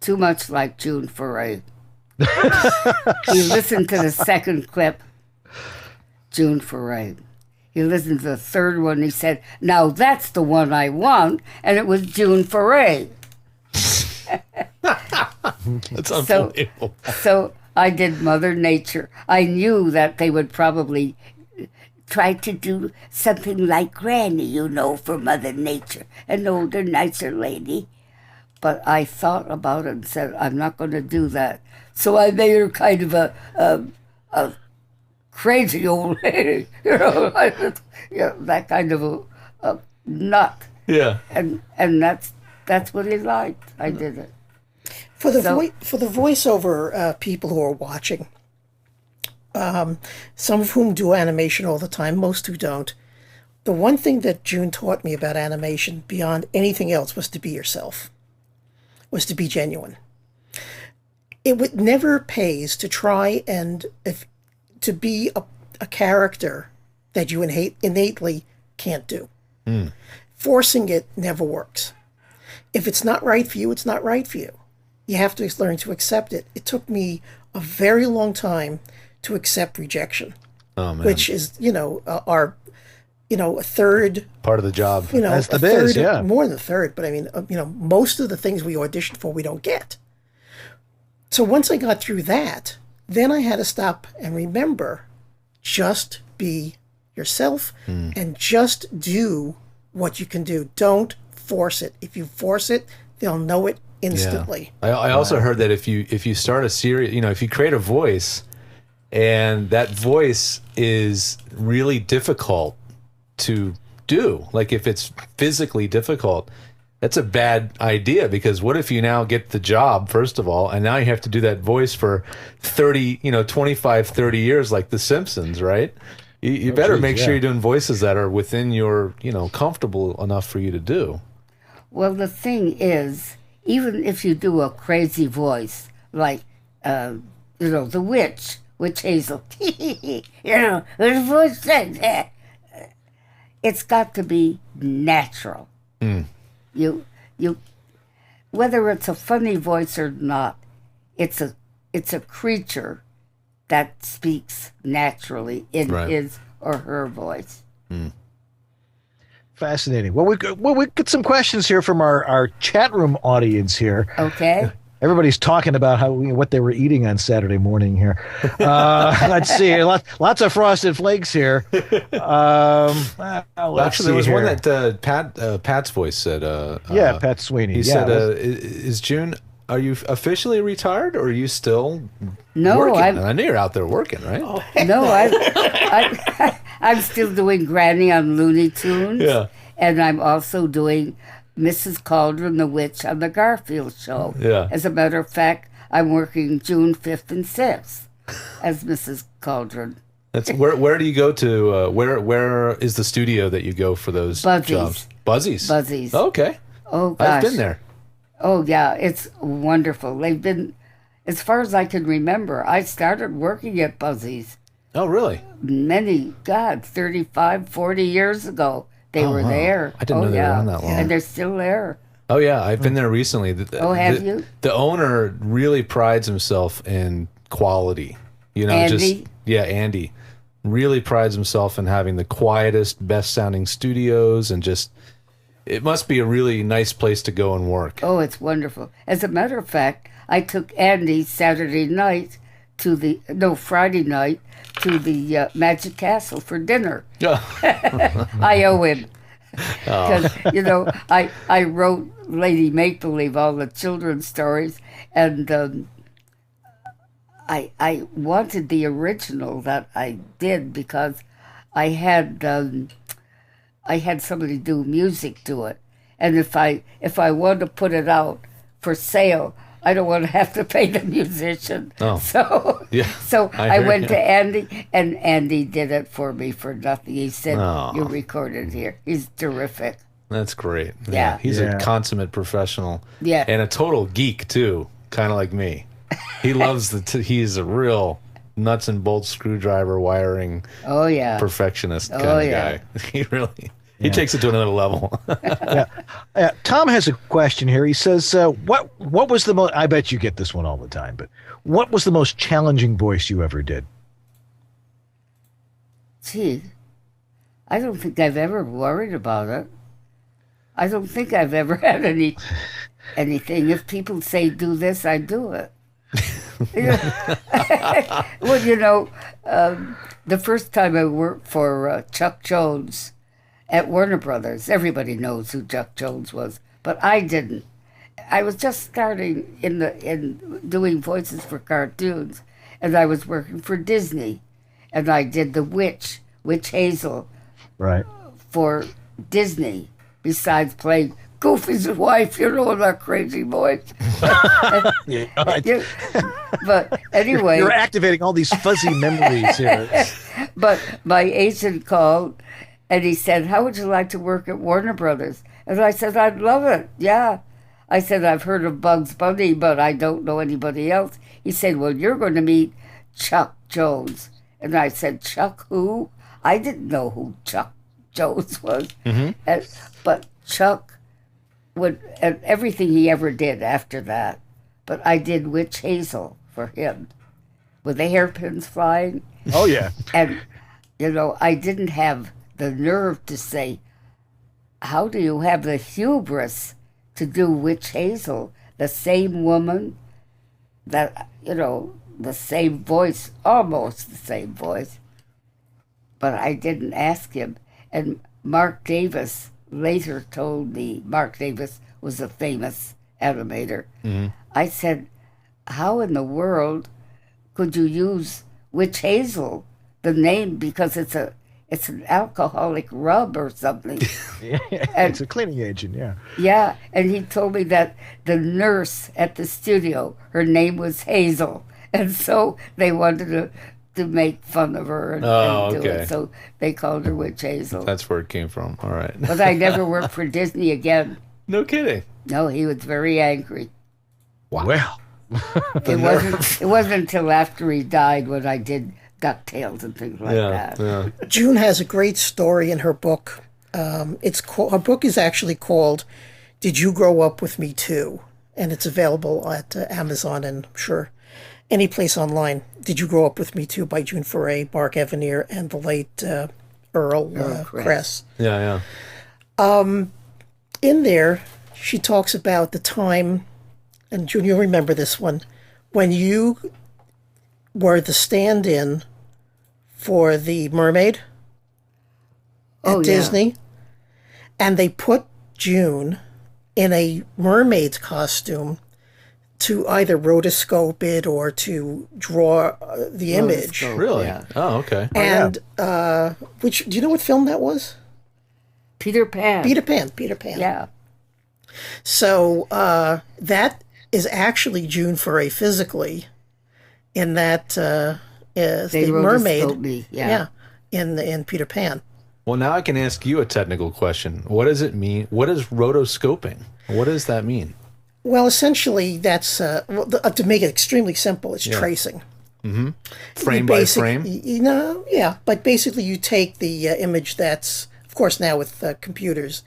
too much like June Foray. He listened to the second clip, June Foray. He listened to the third one, he said, now that's the one I want, and it was June Foray. That's unbelievable. So I did Mother Nature. I knew that they would probably try to do something like Granny, you know, for Mother Nature, an older, nicer lady. But I thought about it and said, I'm not going to do that. So I made her kind of a crazy old lady, you know, that kind of a nut. Yeah. And that's what he liked. I did it. For the voiceover people who are watching, some of whom do animation all the time, most who don't, the one thing that June taught me about animation beyond anything else was to be yourself, was to be genuine. It never pays to try and to be a character that you innately can't do. Mm. Forcing it never works. If it's not right for you, it's not right for you. You have to learn to accept it. It took me a very long time to accept rejection, which is, a third part of the job. That's the biz, more than a third. But I mean, most of the things we audition for, we don't get. So once I got through that, then I had to stop and remember, just be yourself and just do what you can do. Don't force it. If you force it, they'll know it instantly. Yeah. I also heard that if you start a series, if you create a voice and that voice is really difficult to do, like if it's physically difficult, that's a bad idea, because what if you now get the job, first of all, and now you have to do that voice for 25, 30 years like The Simpsons, right? You better make sure you're doing voices that are within your, comfortable enough for you to do. Well, the thing is, even if you do a crazy voice, like, the witch Hazel, her voice like that, it's got to be natural. You, whether it's a funny voice or not, it's a creature that speaks naturally in his or her voice. Fascinating. Well, we get some questions here from our chat room audience here. Okay. Everybody's talking about what they were eating on Saturday morning here. Let's see. Lots of Frosted Flakes here. Actually, there was one that Pat's voice said. Pat Sweeney. He said, "Is June? Are you officially retired, or are you still working?" I know you're out there working, right? No, I'm still doing Granny on Looney Tunes. Yeah. And I'm also doing Mrs. Cauldron the Witch on the Garfield Show. Yeah. As a matter of fact, I'm working June 5th and 6th as Mrs. Cauldron. That's where do you go to? Where is the studio that you go for those jobs? Buzzies. Okay. Oh gosh. I've been there. Oh yeah, it's wonderful. They've been, as far as I can remember, I started working at Buzzies. Oh really? 35, 40 years ago. They were there. I didn't know they were on that long. And they're still there. Oh yeah, I've been there recently. Have you? The owner really prides himself in quality. Andy? Andy really prides himself in having the quietest, best sounding studios, and it must be a really nice place to go and work. Oh, it's wonderful. As a matter of fact, I took Andy Friday night to the Magic Castle for dinner. I owe him. Because, I wrote Lady Make-Believe, all the children's stories, and I wanted the original that I did because I had somebody do music to it. And if I want to put it out for sale, I don't want to have to pay the musician. Oh. So I went to Andy, and Andy did it for me for nothing. He said, "You recorded here." He's terrific. That's great. Yeah. He's a consummate professional. Yeah. And a total geek, too, kind of like me. He loves he's a real nuts and bolts screwdriver wiring perfectionist kind of guy. He really... He takes it to another level. Tom has a question here. He says, what was the most, I bet you get this one all the time, but what was the most challenging voice you ever did? Gee, I don't think I've ever worried about it. I don't think I've ever had anything. If people say do this, I do it. Well, the first time I worked for Chuck Jones at Warner Brothers, everybody knows who Chuck Jones was, but I didn't. I was just starting in doing voices for cartoons, and I was working for Disney, and I did the Witch Hazel, right, for Disney. Besides playing Goofy's wife, that crazy voice. But anyway, you're activating all these fuzzy memories here. But my agent called. And he said, "How would you like to work at Warner Brothers?" And I said, "I'd love it, yeah." I said, "I've heard of Bugs Bunny, but I don't know anybody else." He said, "Well, you're going to meet Chuck Jones." And I said, "Chuck who?" I didn't know who Chuck Jones was. Mm-hmm. But Chuck would, and everything he ever did after that. But I did Witch Hazel for him with the hairpins flying. Oh, yeah. And, I didn't have the nerve to say, how do you have the hubris to do Witch Hazel, the same woman, that, the same voice, almost the same voice. But I didn't ask him. And Mark Davis later told me, Mark Davis was a famous animator. Mm-hmm. I said, how in the world could you use Witch Hazel, the name, because it's an alcoholic rub or something. It's a cleaning agent, yeah. Yeah, and he told me that the nurse at the studio, her name was Hazel, and so they wanted to make fun of her and do it, so they called her Witch Hazel. That's where it came from, all right. But I never worked for Disney again. No kidding. No, he was very angry. Wow. Well. It wasn't until after he died when I did DuckTales and things like that. Yeah. June has a great story in her book. Her book is actually called "Did You Grow Up with Me Too?" and it's available at Amazon and I'm sure any place online. "Did You Grow Up with Me Too?" by June Foray, Mark Evanier, and the late Earl Kress. Yeah. In there, she talks about the time, and June, you'll remember this one, when you were the stand-in for the mermaid at Disney, and they put June in a mermaid's costume to either rotoscope it or to draw the image. Really? Yeah. Oh, okay. And do you know what film that was? Peter Pan. Peter Pan. Yeah. So that is actually June Foray physically, in that is the mermaid. Me. In Peter Pan. Well, now I can ask you a technical question. What does it mean? What is rotoscoping? What does that mean? Well, essentially, that's to make it extremely simple. It's tracing. Mm-hmm. Frame by frame. But basically, you take the image that's, of course, now with computers,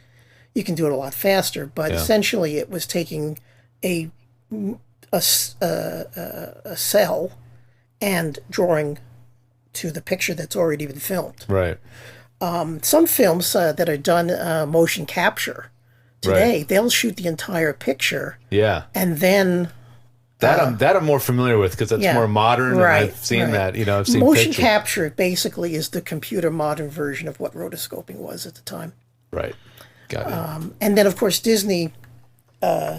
you can do it a lot faster. But essentially, it was taking a cell and drawing to the picture that's already been filmed. Right. Some films that are done motion capture today, they'll shoot the entire picture. Yeah. And then that I'm more familiar with because it's more modern. Right. And I've seen that. I've seen motion pictures. capture basically is the computer modern version of what rotoscoping was at the time. Right. Got it. And then, of course, Disney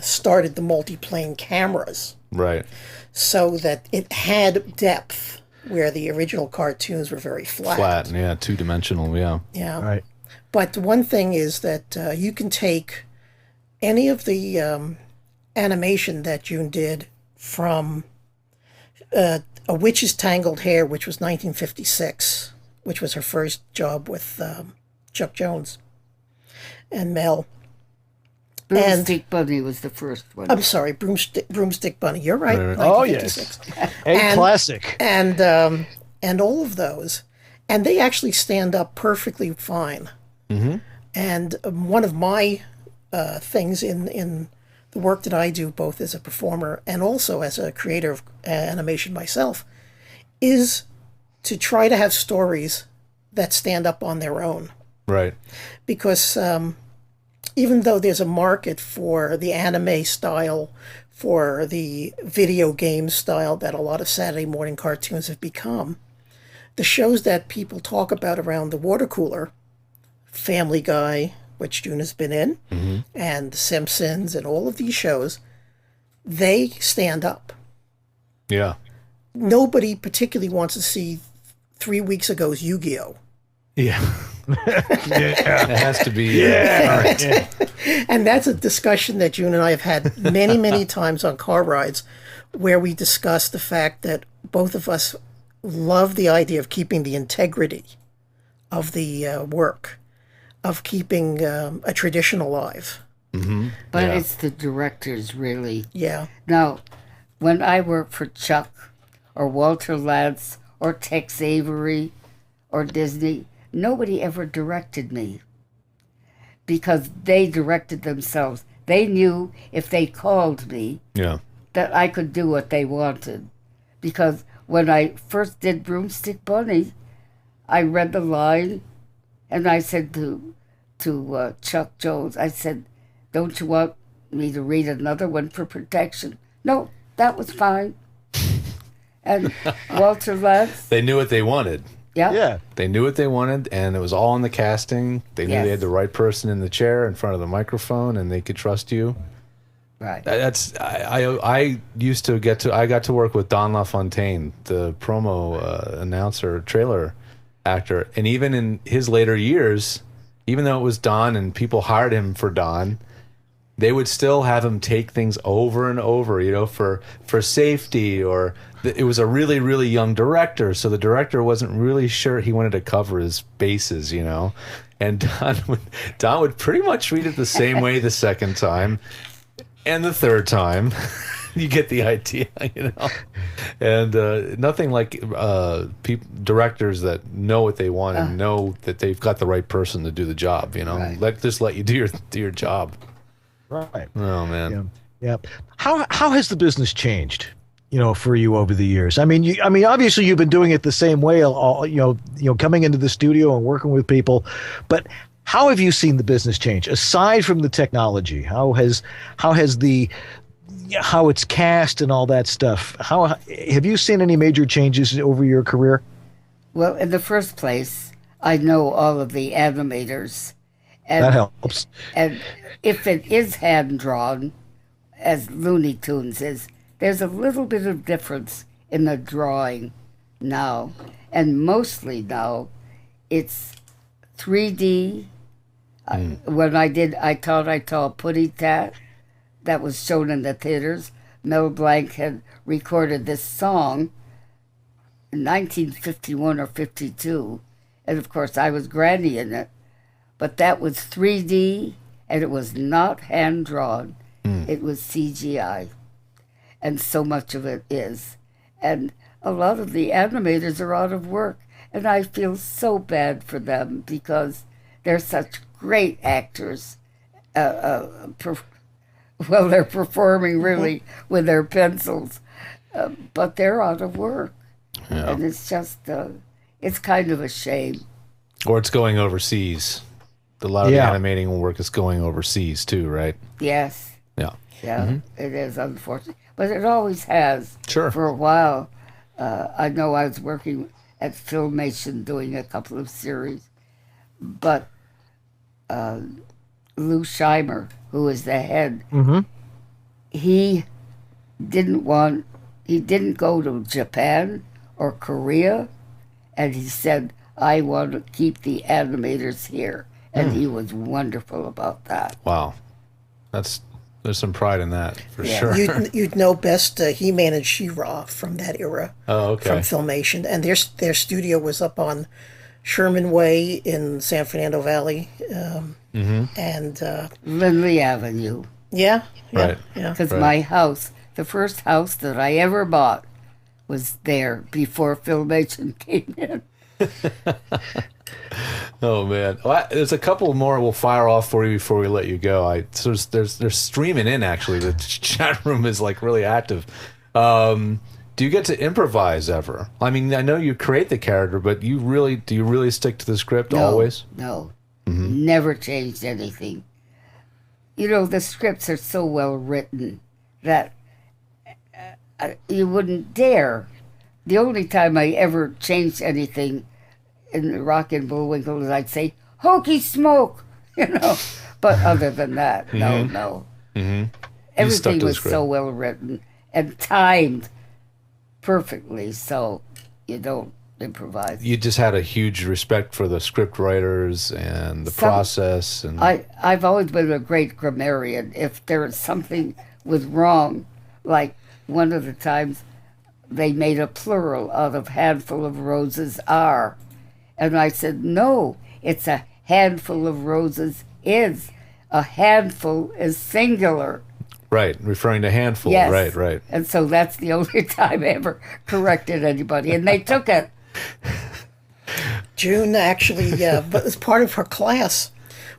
started the multi-plane cameras. Right. So that it had depth where the original cartoons were very flat. Two-dimensional, Yeah. Right. But one thing is that you can take any of the animation that June did from A Witch's Tangled Hair, which was 1956, which was her first job with Chuck Jones and Mel. Broomstick Bunny was the first one. I'm sorry, Broomstick Bunny. You're right. Oh, yes. A classic. And all of those. And they actually stand up perfectly fine. Mm-hmm. And one of my things in the work that I do, both as a performer and also as a creator of animation myself, is to try to have stories that stand up on their own. Right. Because even though there's a market for the anime style, for the video game style that a lot of Saturday morning cartoons have become, the shows that people talk about around the water cooler, Family Guy, which June has been in, and The Simpsons and all of these shows, they stand up. Yeah. Nobody particularly wants to see 3 weeks ago's Yu-Gi-Oh! Yeah. It has to be. And that's a discussion that June and I have had many, many times on car rides, where we discuss the fact that both of us love the idea of keeping the integrity of the work, of keeping a tradition alive. Mm-hmm. But it's the directors, really. Yeah. Now, when I worked for Chuck or Walter Lantz or Tex Avery or Disney, nobody ever directed me because they directed themselves. They knew if they called me that I could do what they wanted. Because when I first did Broomstick Bunny, I read the line And I said to Chuck Jones, I said, don't you want me to read another one for protection? No, that was fine. And Walter Lantz. They knew what they wanted. Yeah. They knew what they wanted, and it was all in the casting. They knew they had the right person in the chair in front of the microphone, and they could trust you. Right. I got to work with Don LaFontaine, the promo announcer, trailer actor, and even in his later years, even though it was Don and people hired him for Don, they would still have him take things over and over, for safety, or it was a really, really young director, so the director wasn't really sure he wanted to cover his bases, and Don would pretty much read it the same way the second time and the third time. You get the idea, and nothing like directors that know what they want and know that they've got the right person to do the job. Right. Let you do your job. Right. Oh man. Yeah. How has the business changed? For you over the years. I mean, obviously you've been doing it the same way, coming into the studio and working with people, but how have you seen the business change aside from the technology? How it's cast and all that stuff? How have you seen any major changes over your career? Well, in the first place, I know all of the animators. And, that helps. And if it is hand-drawn, as Looney Tunes is, there's a little bit of difference in the drawing now. And mostly now, it's 3D. When I thought I saw Putty Tat, that was shown in the theaters. Mel Blanc had recorded this song in 1951 or 52. And of course, I was Granny in it. But that was 3D, and it was not hand-drawn. It was CGI. And so much of it is. And a lot of the animators are out of work. And I feel so bad for them because they're such great actors. They're performing really with their pencils. But they're out of work. Yeah. And it's just, it's kind of a shame. Or it's going overseas. A lot of the animating work is going overseas too, right? Yes. Yeah. Yeah, It is, unfortunate. But it always has. Sure. For a while. I know I was working at Filmation doing a couple of series. But Lou Scheimer, who is the head, he didn't go to Japan or Korea, and he said, I want to keep the animators here. And he was wonderful about that. Wow. There's some pride in that, for sure. You'd know best He-Man and She-Ra from that era. Oh, okay. From Filmation. And their studio was up on Sherman Way in San Fernando Valley. And Lindley Avenue. Yeah. Right. Because my house, the first house that I ever bought was there before Filmation came in. Oh man, well, there's a couple more we'll fire off for you before we let you go. They're streaming in actually. The chat room is like really active. Do you get to improvise ever? I mean, I know you create the character, but do you really stick to the script always? No, never changed anything. The scripts are so well written that you wouldn't dare. The only time I ever changed anything in Rock and Bullwinkle is I'd say, hokey smoke, But other than that, no. Everything was so well written and timed perfectly, so you don't improvise. You just had a huge respect for the script writers and the process. And I've always been a great grammarian. If there is something was wrong, like one of the times they made a plural out of handful of roses are. And I said, no, it's a handful of roses is. A handful is singular. Right, referring to handful. Yes. Right. And so that's the only time I ever corrected anybody, and they took it. June actually, as part of her class,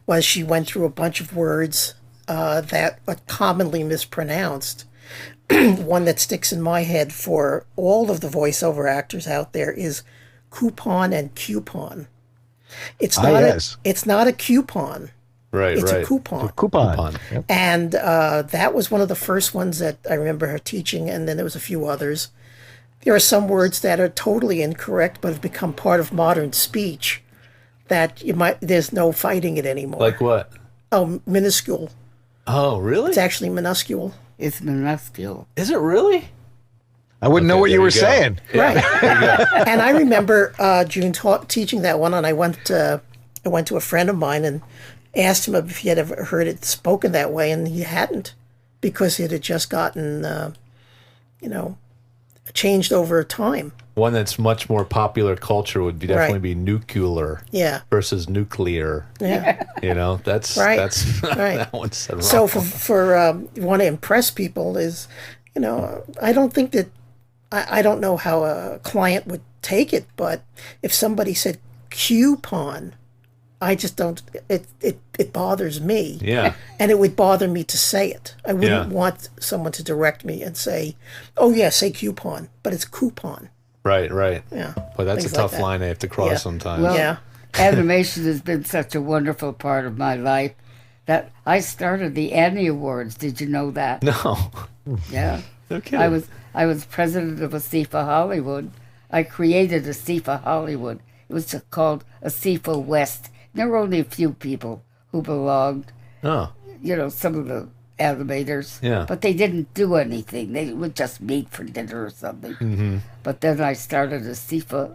was she went through a bunch of words that are commonly mispronounced. One that sticks in my head for all of the voiceover actors out there is coupon and coupon. It's not. It's not a coupon. Right, it's right. a coupon. It's a coupon. Yep. And that was one of the first ones that I remember her teaching, and then there was a few others. There are some words that are totally incorrect, but have become part of modern speech that there's no fighting it anymore. Like what? Oh, minuscule. Oh, really? It's actually minuscule. It's minuscule. Is it really? I wouldn't know what you were saying. Right. And I remember June teaching that one, and I went to a friend of mine and asked him if he had ever heard it spoken that way, and he hadn't, because it had just gotten, changed over time. One that's much more popular culture would definitely be nuclear versus nuclear. Yeah. That's right. That's right. That one's said wrong. So for you want to impress people is, I don't think that, I don't know how a client would take it, but if somebody said coupon, I just don't, it bothers me. Yeah. And it would bother me to say it. I wouldn't want someone to direct me and say, oh yeah, say coupon, but it's coupon. Right, right. Yeah. Well, that's a tough line I have to cross sometimes. Well, animation has been such a wonderful part of my life that I started the Annie Awards. Did you know that? No. Yeah. Okay. I was president of ASIFA Hollywood. I created ASIFA Hollywood. It was called ASIFA West. There were only a few people who belonged. Oh. Some of the animators. Yeah. But they didn't do anything. They would just meet for dinner or something. Mm-hmm. But then I started ASIFA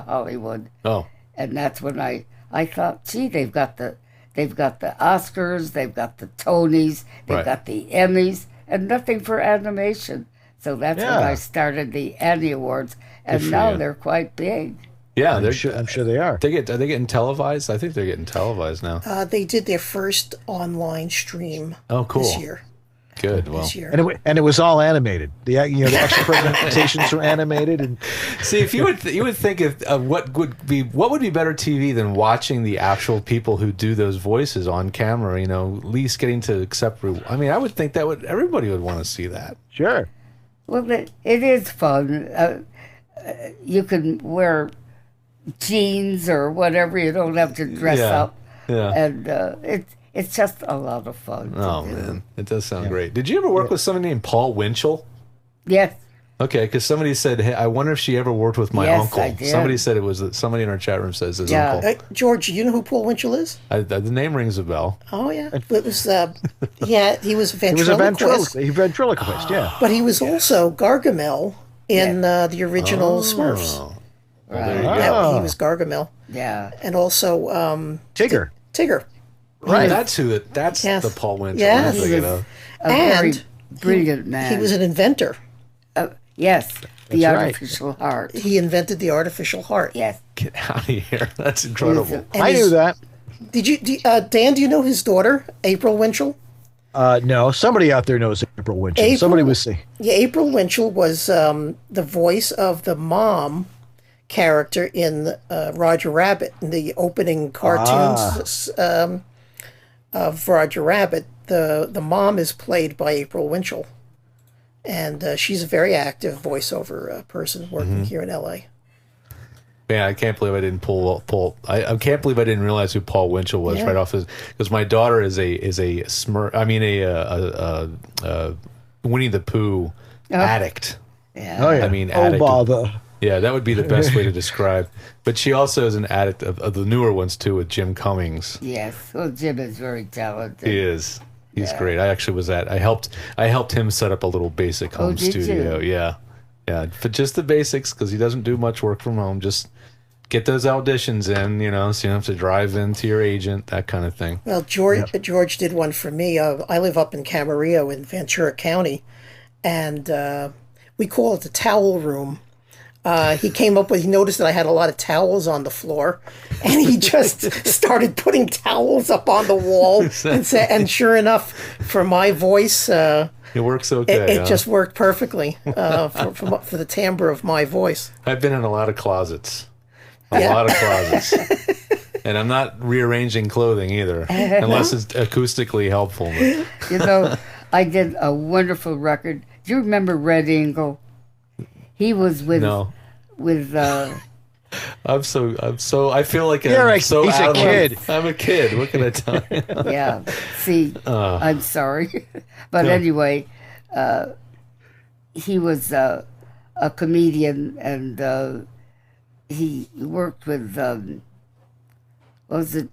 Hollywood. Oh. And that's when I thought, gee, they've got the Oscars, they've got the Tonys, they've got the Emmys, and nothing for animation. So that's when I started the Annie Awards, and now they're quite big. Yeah, I'm sure they are. Are they getting televised? I think they're getting televised now. They did their first online stream. Oh, cool. This year. Good. Well, this year. And it was all animated. The extra presentations were animated. And see, if you would think of what would be better TV than watching the actual people who do those voices on camera. At least getting to accept. I mean, I would think everybody would want to see that. Sure. Well, it is fun. You can wear jeans or whatever. You don't have to dress up. Yeah. And it's just a lot of fun. Oh, man. It does sound great. Did you ever work with somebody named Paul Winchell? Yes. Okay, because somebody said, hey, I wonder if she ever worked with my uncle. I did. Somebody said it was, somebody in our chat room says his uncle. George, you know who Paul Winchell is? The name rings a bell. Oh, yeah. It was, he was a ventriloquist. He was a ventriloquist, yeah. But he was also Gargamel in the original Smurfs. Well, there you go. He was Gargamel. Yeah. And also Tigger. Tigger. Right. That's the Paul Winchell. Yes. He was a very brilliant man. He was an inventor. Yes. The artificial heart. He invented the artificial heart. Yes. Get out of here. That's incredible. I knew that. Did you, Dan, do you know his daughter, April Winchell? No, somebody out there knows April Winchell. Somebody was saying. Yeah, April Winchell was the voice of the mom character in Roger Rabbit, in the opening cartoons of Roger Rabbit. The mom is played by April Winchell, and she's a very active voiceover person working here in LA. Man, I can't believe I didn't pull. I can't believe I didn't realize who Paul Winchell was right off his, because my daughter is a Winnie the Pooh addict. Yeah. Oh yeah. I mean, addict. Bother. Yeah, that would be the best way to describe. But she also is an addict of the newer ones too, with Jim Cummings. Yes, well, Jim is very talented. He is. He's great. I actually was I helped him set up a little basic home studio. You? Yeah, but just the basics, because he doesn't do much work from home. Just get those auditions in, so you don't have to drive into your agent, that kind of thing. Well, George did one for me. I live up in Camarillo in Ventura County, and we call it the towel room. He noticed that I had a lot of towels on the floor, and he just started putting towels up on the wall, and sure enough, for my voice, it works okay. It just worked perfectly for the timbre of my voice. I've been in a lot of closets. A lot of closets. And I'm not rearranging clothing either, unless it's acoustically helpful. I did a wonderful record. Do you remember Red Eagle? He was with I feel like he's a kid. I'm a kid. What can I tell you? Yeah. See, I'm sorry. But anyway, he was a comedian, and he worked with, was it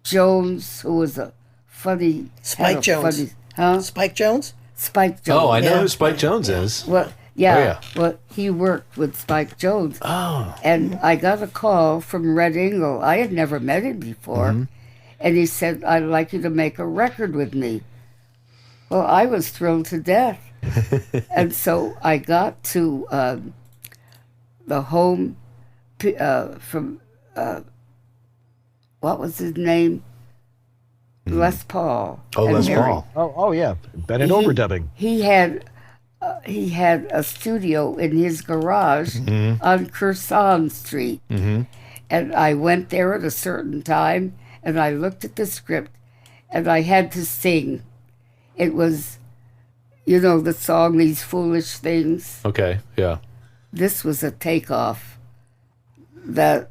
Jones, who was a funny... Spike Jones. Spike Jones? Spike Jones. Oh, I know who Spike Jones is. Well, yeah. Well, he worked with Spike Jones. Oh. And I got a call from Red Eagle. I had never met him before. Mm-hmm. And he said, I'd like you to make a record with me. Well, I was thrilled to death. And so I got to the home from, what was his name? Les Paul. Oh, Les Paul. Oh, yeah. Bennett overdubbing. He had a studio in his garage on Curson Street. Mm-hmm. And I went there at a certain time, and I looked at the script, and I had to sing. It was, the song, These Foolish Things. Okay, yeah. This was a takeoff that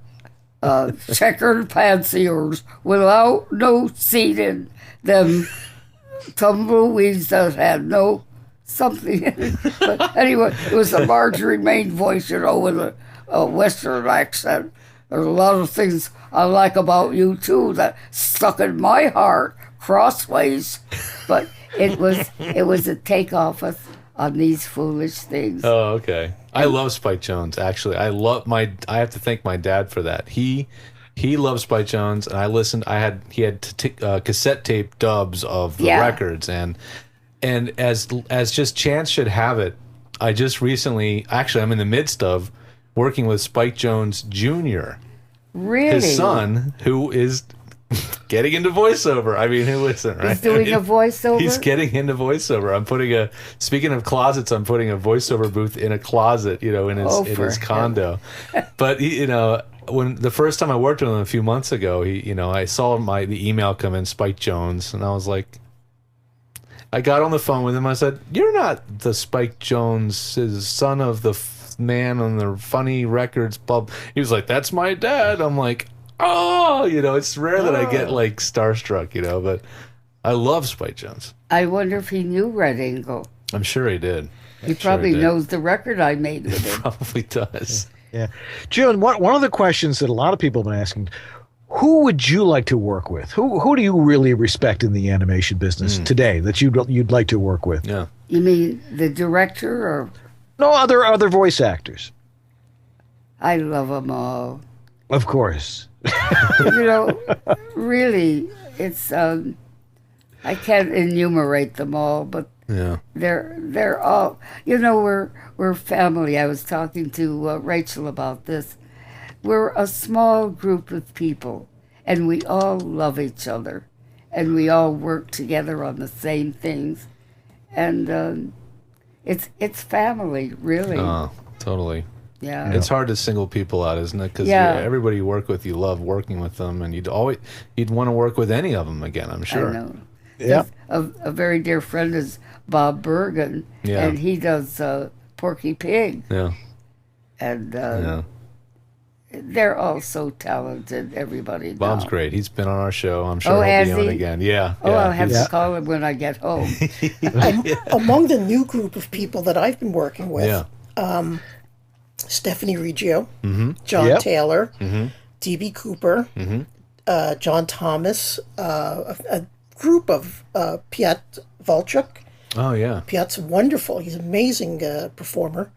checkered pansiers without no seed in them, tumbleweeds that had no something in it. But anyway, it was a Marjorie Main voice, with a Western accent. There's a lot of things I like about you too that stuck in my heart crossways, but it was a takeoff on These Foolish Things. Oh, okay. I love Spike Jones. Actually, I have to thank my dad for that. He loved Spike Jones, and he had cassette tape dubs of the records, and as just chance should have it, I just recently, actually, I'm in the midst of working with Spike Jones Jr. Really? His son, who is getting into voiceover. I mean, who isn't, right? He's doing a voiceover? He's getting into voiceover. Speaking of closets, I'm putting a voiceover booth in a closet, in his condo. But, when the first time I worked with him a few months ago, I saw the email come in, Spike Jones, and I was like, I got on the phone with him. I said, "You're not the Spike Jones, son of the man on the funny records pub." He was like, "That's my dad." I'm like, "Oh, it's rare that I get like starstruck, but I love Spike Jones." I wonder if he knew Red Eagle. I'm sure he did. He probably knows the record I made with him. Probably does. Yeah. June, one of the questions that a lot of people have been asking, who would you like to work with? Who do you really respect in the animation business today that you'd like to work with? Yeah. You mean the director or? No, other voice actors. I love them all. Of course. Really, it's I can't enumerate them all, but they're all. We're family. I was talking to Rachel about this. We're a small group of people, and we all love each other, and we all work together on the same things, and it's family, really. Oh, totally. Yeah. It's hard to single people out, isn't it? Because everybody you work with, you love working with them, and you'd want to work with any of them again, I'm sure. I know. Yeah. A very dear friend is Bob Bergen, and he does Porky Pig. Yeah. And they're all so talented, everybody. Bob's now. Great. He's been on our show. I'm sure he'll be on again. Yeah. I'll have to call him when I get home. Among the new group of people that I've been working with, Stephanie Reggio, John Taylor, D.B. Cooper, John Thomas, a group of Piet Volchuk. Oh, yeah. Piet's wonderful. He's an amazing performer.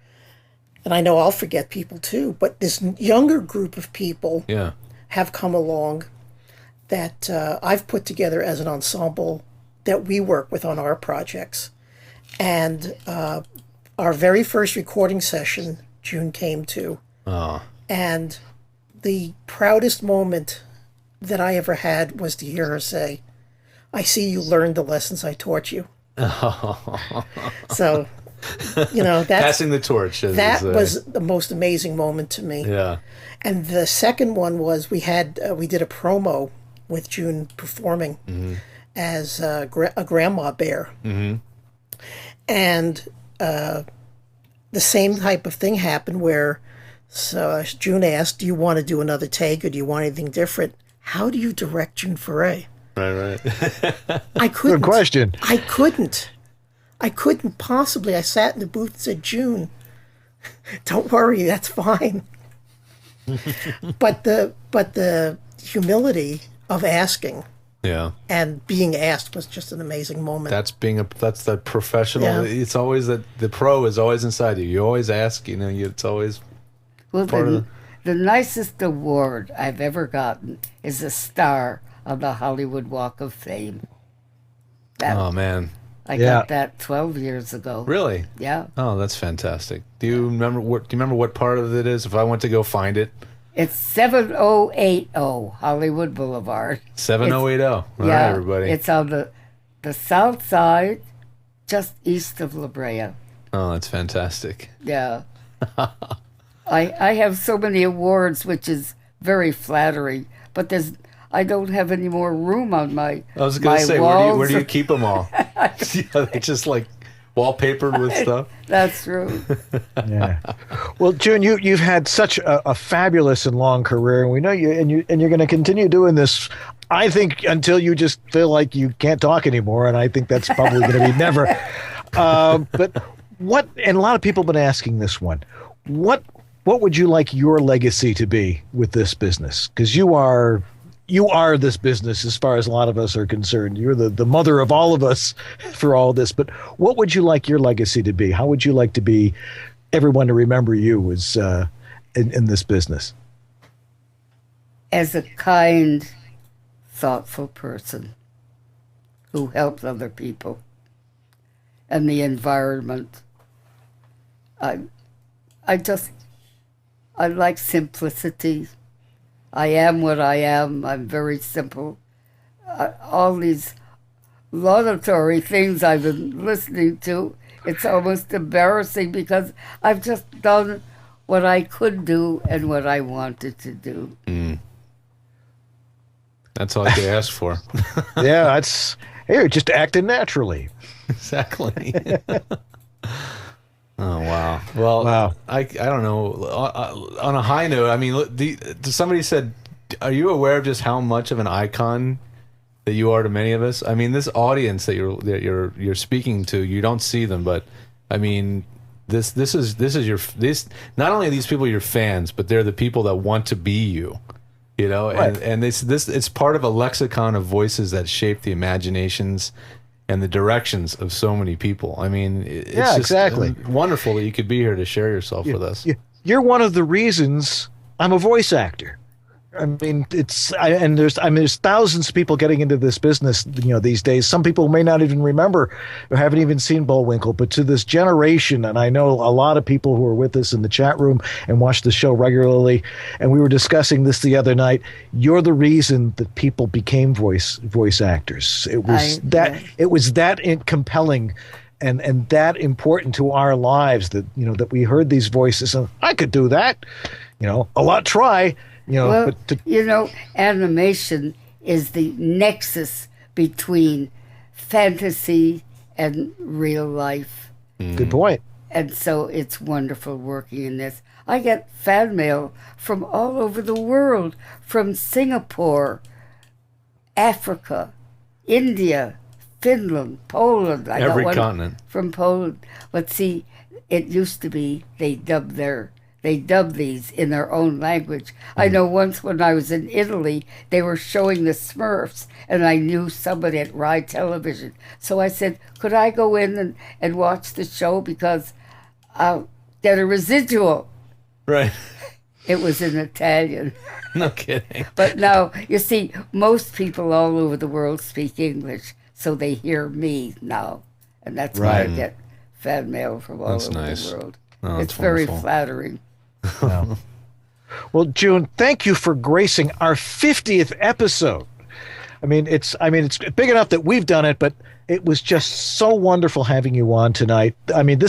And I know I'll forget people too, but this younger group of people have come along that I've put together as an ensemble that we work with on our projects. And our very first recording session, June came to. Oh. And the proudest moment that I ever had was to hear her say, "I see you learned the lessons I taught you." So, that's passing the torch. That was the most amazing moment to me. Yeah. And the second one was we did a promo with June performing as a grandma bear. Mm-hmm. And the same type of thing happened where So June asked, do you want to do another take, or do you want anything different? How do you direct June Foray? Right. I couldn't. Good question. I couldn't possibly. I sat in the booth and said, June, don't worry, that's fine. But the humility of asking, and being asked was just an amazing moment. That's the professional. Yeah. It's always that the pro is always inside you. You always ask. It's always part of the nicest award I've ever gotten is a star on the Hollywood Walk of Fame. Oh man. I got that 12 years ago. Really? Yeah. Oh, that's fantastic. Do you remember what part of it is? If I went to go find it, it's 7080 Hollywood Boulevard. 7080. All right, everybody. It's on the south side, just east of La Brea. Oh, that's fantastic. Yeah. I have so many awards, which is very flattering, but I don't have any more room on my I was going to say, where do you keep them all? They're just like wallpapered with stuff. That's true. Yeah. Well, June, you've had such a fabulous and long career, and we know you, and you're going to continue doing this. I think until you just feel like you can't talk anymore, and I think that's probably going to be never. But what? And a lot of people have been asking this one. What would you like your legacy to be with this business? Because you are this business as far as a lot of us are concerned. You're the mother of all of us for all this. But what would you like your legacy to be? How would you like to be everyone to remember you as in this business? As a kind, thoughtful person who helps other people and the environment. I like simplicity. I am what I am. I'm very simple. All these laudatory things I've been listening to, it's almost embarrassing because I've just done what I could do and what I wanted to do. That's all I could ask for. Yeah, you're just acting naturally. Exactly. Oh, wow. Well, wow. I don't know. On a high note, I mean, somebody said, are you aware of just how much of an icon that you are to many of us? I mean, this audience that you're speaking to, you don't see them, but I mean, this is not only are these people your fans, but they're the people that want to be you. Right. And this it's part of a lexicon of voices that shape the imaginations and the directions of so many people. I mean, it's just exactly wonderful that you could be here to share yourself with us. You're one of the reasons I'm a voice actor. I mean, there's thousands of people getting into this business, these days. Some people may not even remember or haven't even seen Bullwinkle, but to this generation, and I know a lot of people who are with us in the chat room and watch the show regularly, and we were discussing this the other night. You're the reason that people became voice actors. It was that compelling and that important to our lives that that we heard these voices and I could do that. A lot try. Animation is the nexus between fantasy and real life. Good point. And so it's wonderful working in this. I get fan mail from all over the world, from Singapore, Africa, India, Finland, Poland. Every continent. From Poland. But see, it used to be they dubbed these in their own language. I know once when I was in Italy, they were showing the Smurfs, and I knew somebody at Rai Television. So I said, could I go in and watch the show because I'll get a residual? Right. It was in Italian. No kidding. But now, you see, most people all over the world speak English, so they hear me now. And that's why I get fan mail from all over the world. Oh, it's very flattering. Well, June, thank you for gracing our 50th episode. I mean, it's big enough that we've done it, but it was just so wonderful having you on tonight. I mean,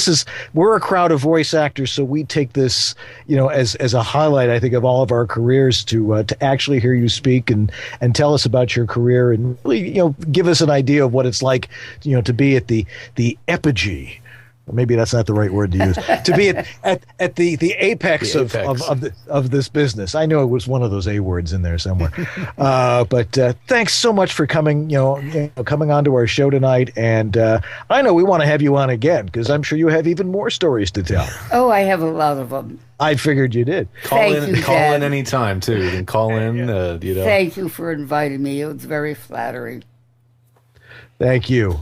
we're a crowd of voice actors, so we take this, as a highlight, I think, of all of our careers to actually hear you speak and tell us about your career and really, give us an idea of what it's like, to be at the epigee maybe that's not the right word to use, to be at the apex, of this business. I know it was one of those A words in there somewhere. But thanks so much for coming, coming on to our show tonight. And I know we want to have you on again because I'm sure you have even more stories to tell. Oh, I have a lot of them. I figured you did. Call in anytime too. You can call in. Thank you for inviting me. It was very flattering. Thank you,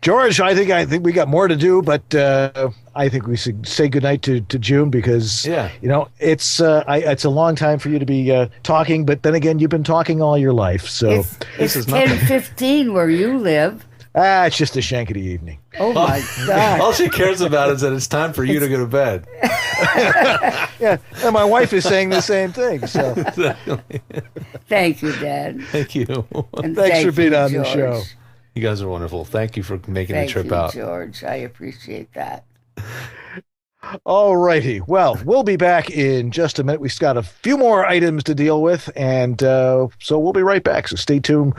George. I think we got more to do, but I think we should say goodnight to June because it's a long time for you to be talking. But then again, you've been talking all your life, so it's 10:15 where you live. It's just a shankety evening. Oh my God! All she cares about is that it's time for you to go to bed. Yeah, and my wife is saying the same thing. So, thank you, Dad. Thank you. And thanks for being on George. the show. You guys are wonderful. Thank you for making the trip out. out, George. I appreciate that. All righty. Well, we'll be back in just a minute. We've got a few more items to deal with, and so we'll be right back. So stay tuned.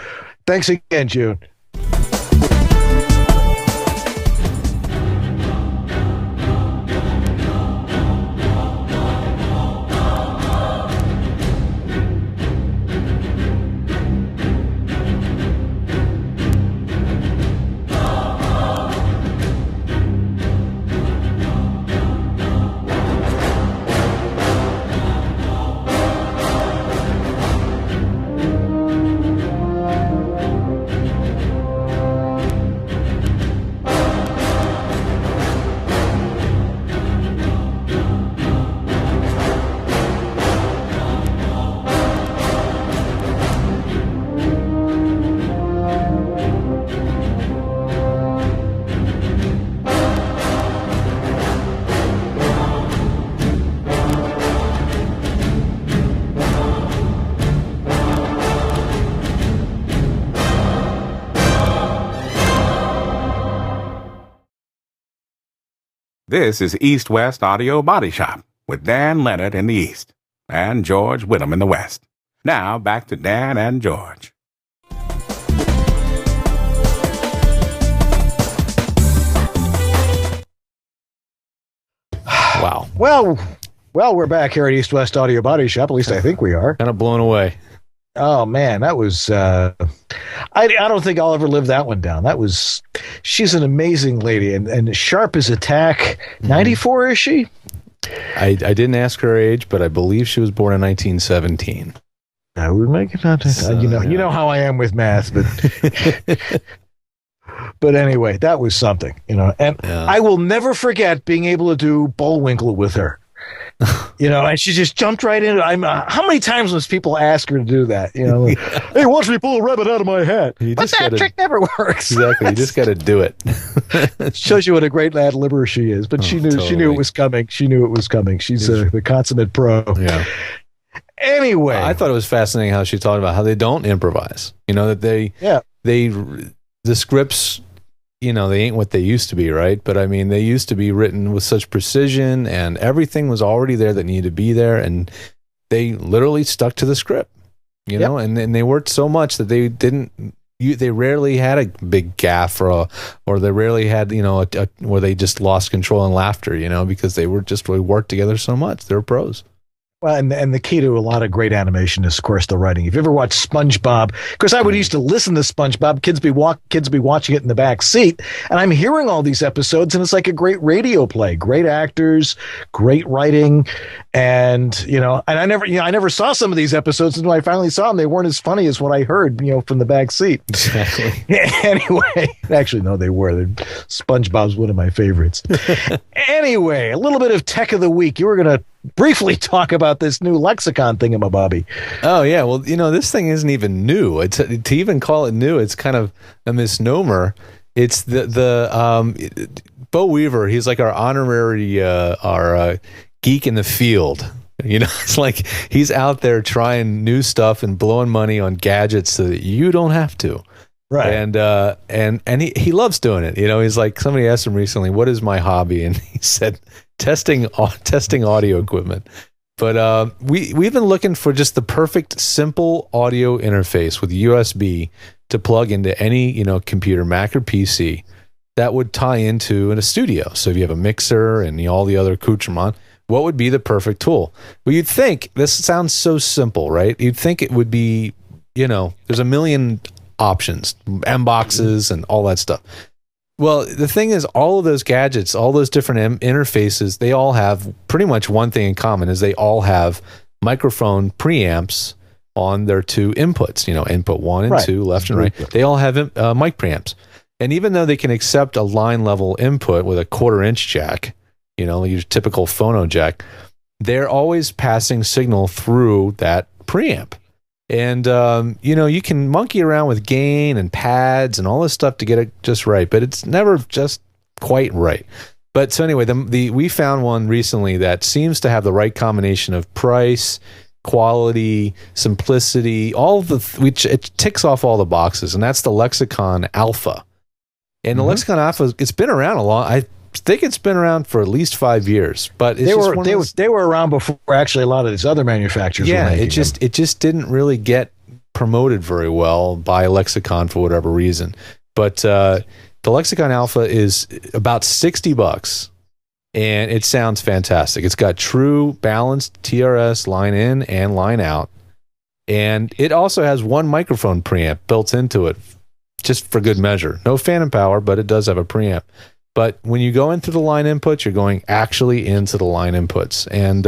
Thanks again, June. This is East West Audio Body Shop with Dan Leonard in the East and George Whittam in the West. Now back to Dan and George. Wow. Well, we're back here at East West Audio Body Shop. At least I think we are. Kind of blown away. Oh man, that was. I don't think I'll ever live that one down. She's an amazing lady and sharp as a tack. 94 is she? I didn't ask her age, but I believe she was born in 1917. I would make it not. You know how I am with math, but. But anyway, that was something, and I will never forget being able to do Bullwinkle with her. And she just jumped right in it. How many times must people ask her to do that? Hey, watch me pull a rabbit out of my hat. But that trick never works. Exactly. You just got to do it. Shows you what a great ad libber she is. But she knew it was coming. She knew it was coming. She's the consummate pro. Yeah. Anyway, I thought it was fascinating how she talked about how they don't improvise. That the scripts, they ain't what they used to be, right? But I mean, they used to be written with such precision and everything was already there that needed to be there. And they literally stuck to the script, and they worked so much that they they rarely had a big gaffe or they rarely had, where they just lost control and laughter, because they were just really worked together so much. They're pros. Well, and the key to a lot of great animation is, of course, the writing. If you ever watched SpongeBob, because I would used to listen to SpongeBob, kids be watching it in the back seat, and I'm hearing all these episodes, and it's like a great radio play. Great actors, great writing, and and I never saw some of these episodes until I finally saw them. They weren't as funny as what I heard, from the back seat. Exactly. Anyway, actually, no, they were. SpongeBob's one of my favorites. Anyway, a little bit of tech of the week. You were going to briefly talk about this new lexicon thingamabobby. Oh yeah, well, this thing isn't even new. To even call it new, it's kind of a misnomer. It's the Bo Weaver. He's like our honorary our geek in the field. It's like he's out there trying new stuff and blowing money on gadgets so that you don't have to. Right. And he loves doing it. He's like, somebody asked him recently, what is my hobby? And he said, testing audio equipment. But we've been looking for just the perfect simple audio interface with USB to plug into any computer, Mac or PC, that would tie into in a studio. So if you have a mixer and all the other accoutrement, what would be the perfect tool? Well, you'd think, this sounds so simple, right? You'd think it would be, there's a million options, M boxes and all that stuff. Well, the thing is, all of those gadgets, all those different interfaces, they all have pretty much one thing in common, is they all have microphone preamps on their two inputs, input 1 and 2, left and right. They all have mic preamps. And even though they can accept a line level input with a 1/4 inch jack, your typical phono jack, they're always passing signal through that preamp. And, you can monkey around with gain and pads and all this stuff to get it just right, but it's never just quite right. But so anyway, we found one recently that seems to have the right combination of price, quality, simplicity, which it ticks off all the boxes, and that's the Lexicon Alpha. And the Lexicon Alpha, it's been around a long. I think it's been around for at least 5 years, but they were around before actually a lot of these other manufacturers. Yeah, were it just didn't really get promoted very well by Lexicon for whatever reason. But the Lexicon Alpha is about $60, and it sounds fantastic. It's got true balanced TRS line in and line out, and it also has one microphone preamp built into it, just for good measure. No phantom power, but it does have a preamp. But when you go into the line inputs, you're going actually into the line inputs. And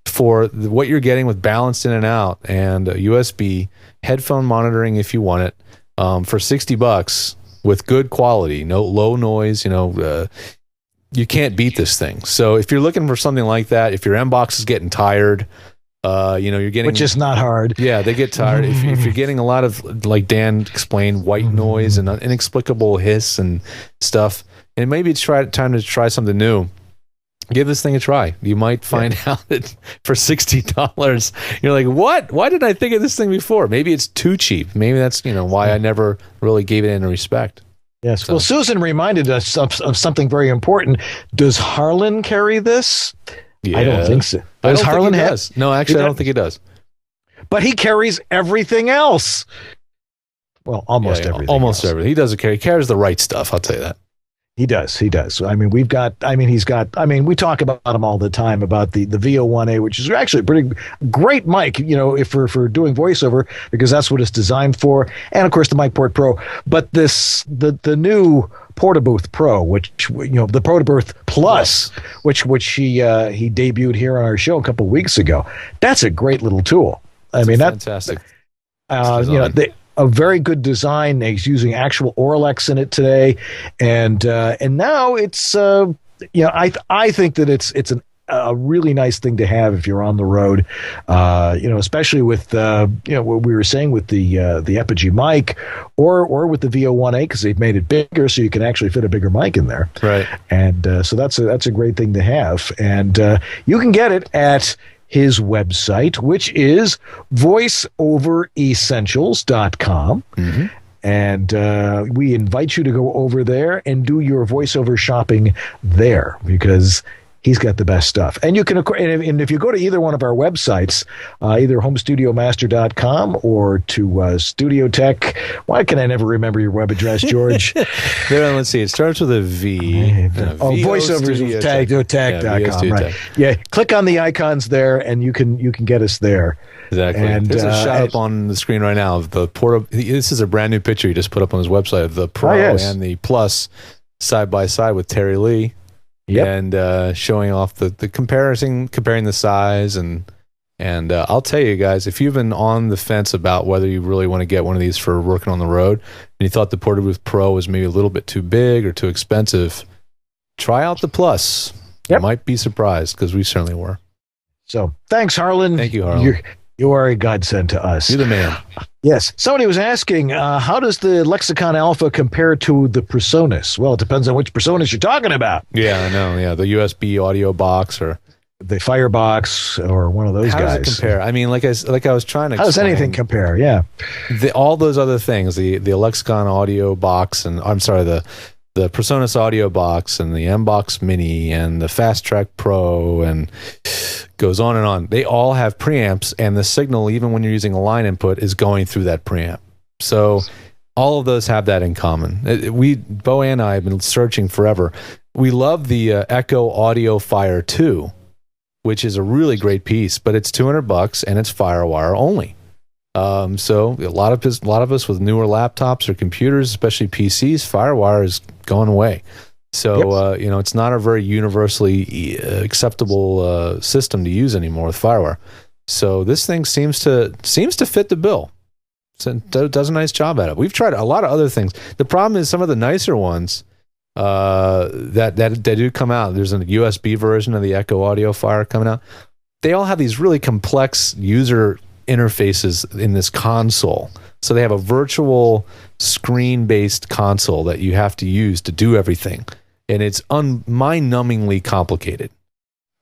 for what you're getting with balanced in and out and USB, headphone monitoring if you want it, for $60 with good quality, no low noise, you can't beat this thing. So if you're looking for something like that, if your M box is getting tired, you're getting, which is not hard. Yeah, they get tired. if you're getting a lot of, like Dan explained, white noise and inexplicable hiss and stuff, and maybe it's time to try something new, give this thing a try. You might find out that for $60, you're like, what? Why didn't I think of this thing before? Maybe it's too cheap. Maybe that's why I never really gave it any respect. Yes. So. Well, Susan reminded us of something very important. Does Harlan carry this? Yeah. I don't think so. Does Harlan have? No, actually, I don't think he does. But he carries everything else. Well, almost everything. Almost everything. He doesn't carry. He carries the right stuff. I'll tell you that. He does. I mean, we talk about him all the time about the VO1A, which is actually a pretty great mic, if for doing voiceover, because that's what it's designed for. And of course the MicPort Pro, but the new Portabooth Pro, which, the Portabooth Plus, which he debuted here on our show a couple of weeks ago. That's a great little tool. That's fantastic. A very good design. He's using actual Orlex in it today, and now it's I think that it's a really nice thing to have if you're on the road, especially with what we were saying with the Epigee mic, or with the VO1A, because they've made it bigger so you can actually fit a bigger mic in there. Right. And so that's a great thing to have, and you can get it at his website, which is voiceoveressentials.com. And we invite you to go over there and do your voiceover shopping there, because he's got the best stuff. And you can, and if you go to either one of our websites, either homestudiomaster.com or to Studio Tech. Why can I never remember your web address, George? Let's see. It starts with a V. voiceovertech.com. Right. Yeah. Click on the icons there, and you can get us there. Exactly. And there's a shot up on the screen right now of the This is a brand new picture he just put up on his website of the Pro and the Plus side by side with Terry Lee. Yep. And showing off the comparing the size, and I'll tell you guys, if you've been on the fence about whether you really want to get one of these for working on the road, and you thought the Portabooth Pro was maybe a little bit too big or too expensive, try out the Plus. Yep. You might be surprised, because we certainly were. So thanks, Harlan. Thank you, Harlan. You are a godsend to us. You're the man. Yes. Somebody was asking, how does the Lexicon Alpha compare to the Presonus? Well, it depends on which Presonus you're talking about. Yeah, I know. Yeah, the USB audio box or the Firebox or one of those guys. How does it compare? I mean, like I was trying to explain. How does anything compare? Yeah. All those other things, the Lexicon audio box, and I'm sorry, the Presonus audio box and the M-Box Mini and the Fast Track Pro, and goes on and on. They all have preamps, and the signal, even when you're using a line input, is going through that preamp. So All of those have that in common. Bo and I have been searching forever. We love the Echo Audio Fire 2, which is a really great piece, but it's $200 and it's FireWire only. So a lot of us with newer laptops or computers, especially PCs, FireWire is going away. So it's not a very universally acceptable system to use anymore with FireWire. So this thing seems to fit the bill. So it does a nice job at it. We've tried a lot of other things. The problem is some of the nicer ones that do come out. There's a USB version of the Echo Audio Fire coming out. They all have these really complex user interfaces in this console. So they have a virtual screen-based console that you have to use to do everything. And it's mind-numbingly complicated.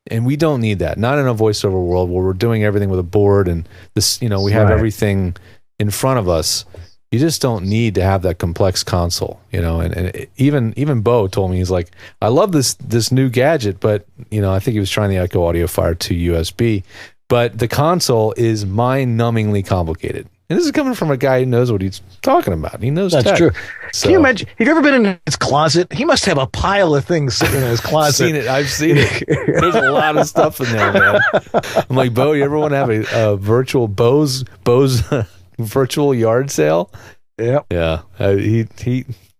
And we don't need that. Not in a voiceover world where we're doing everything with a board and this, we have everything in front of us. You just don't need to have that complex console, and even Bo told me, he's like, I love this new gadget, but I think he was trying the Echo Audio Fire 2 USB, but the console is mind-numbingly complicated. And this is coming from a guy who knows what he's talking about. He knows that's tech. true. So, can you imagine? Have you ever been in his closet? He must have a pile of things sitting in his closet. I've seen it. There's a lot of stuff in there, man. I'm like, Bo, you ever want to have a virtual Bo's virtual yard sale? Yeah.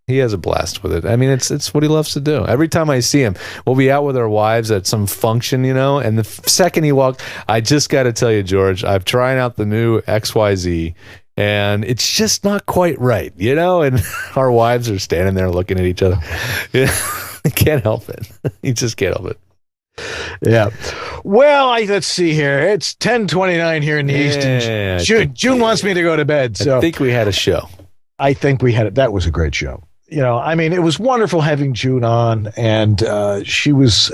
He has a blast with it. I mean, it's what he loves to do. Every time I see him, we'll be out with our wives at some function, and the second he walks, I just got to tell you, George, I'm trying out the new XYZ, and it's just not quite right, and our wives are standing there looking at each other. I can't help it. You just can't help it. Yeah. Well, let's see here. It's 10:29 here in the East. And June wants me to go to bed. So I think we had a show. I think we had it. That was a great show. It was wonderful having June on, and she was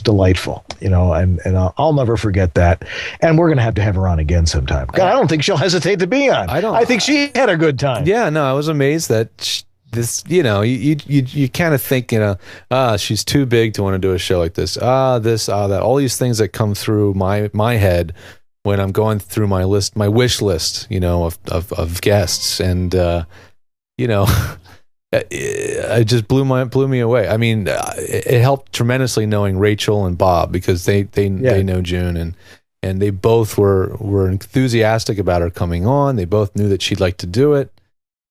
delightful, and I'll never forget that. And we're going to have her on again sometime. I don't think she'll hesitate to be on. I think she had a good time. Yeah, no, I was amazed that this, you kind of think, she's too big to want to do a show like this. That, all these things that come through my head when I'm going through my wish list, of guests, and it just blew me away. I mean, it helped tremendously knowing Rachel and Bob, because they know June, and they both were enthusiastic about her coming on. They both knew that she'd like to do it,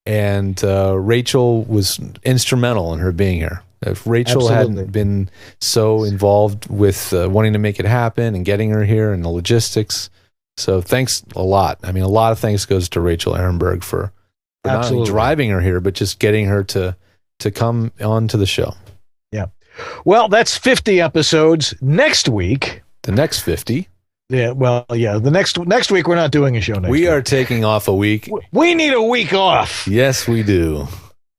and Rachel was instrumental in her being here. If Rachel hadn't been so involved with wanting to make it happen and getting her here and the logistics, so thanks a lot. I mean, a lot of thanks goes to Rachel Ehrenberg for not only driving her here, but just getting her to come on to the show. Yeah. Well, that's 50 episodes. Next week, the next 50. Yeah. Well, yeah. The next week, we're not doing a show next week. We are taking off a week. We need a week off. Yes, we do.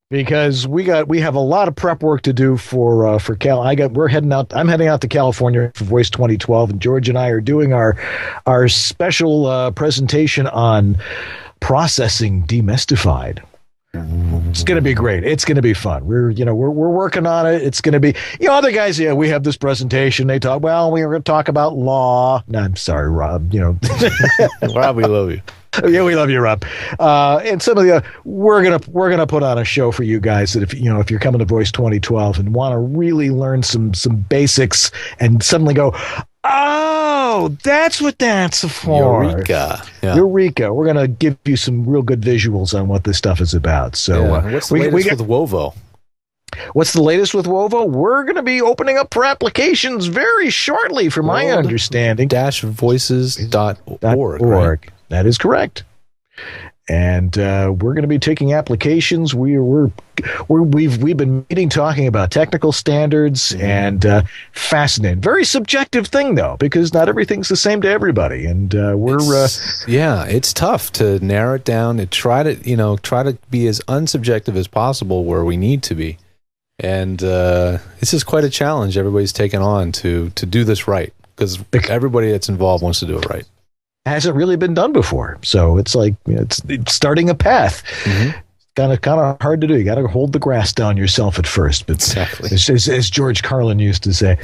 Because we have a lot of prep work to do for Cal. We're heading out. I'm heading out to California for Voice 2012, and George and I are doing our special presentation on processing demystified. It's going to be great. It's going to be fun. We're working on it. It's going to be, other guys, we have this presentation. They talk, we're going to talk about law. No, I'm sorry, Rob, Rob, we love you. Yeah, we love you, Rob. And some of the we're gonna put on a show for you guys that if you're coming to Voice 2012 and want to really learn some basics and suddenly go, oh, that's what that's for. Eureka! Yeah. Eureka! We're gonna give you some real good visuals on what this stuff is about. So, what's the latest with Wovo? What's the latest with Wovo? We're going to be opening up for applications very shortly, from my understanding. -voices.org. Right? That is correct. And we're going to be taking applications. We've been meeting, talking about technical standards, and fascinating. Very subjective thing though, because not everything's the same to everybody. And it's tough to narrow it down and try to be as unsubjective as possible where we need to be. And this is quite a challenge everybody's taken on to do this right, because everybody that's involved wants to do it right. Hasn't really been done before, so it's like it's starting a path. Kind of hard to do. You got to hold the grass down yourself at first, but exactly as George Carlin used to say.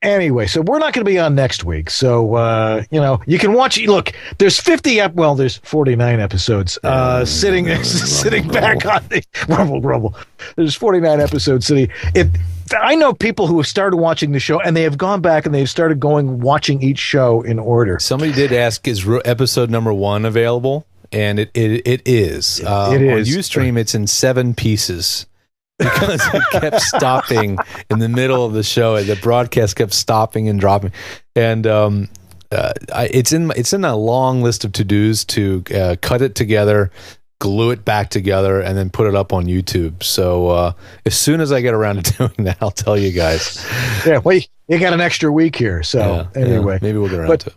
Anyway, so we're not going to be on next week. So, you can watch. Look, there's 49 episodes sitting back on the rumble. There's 49 episodes sitting. I know people who have started watching the show, and they have gone back and they've started watching each show in order. Somebody did ask, is episode number 1 available? And it is. It is. On Ustream, it's in 7 pieces. Because it kept stopping in the middle of the show, and the broadcast kept stopping and dropping, and it's in a long list of to-dos to cut it together, glue it back together, and then put it up on YouTube. So as soon as I get around to doing that, I'll tell you guys. Yeah, well, you got an extra week here, so anyway, maybe we'll get around to it.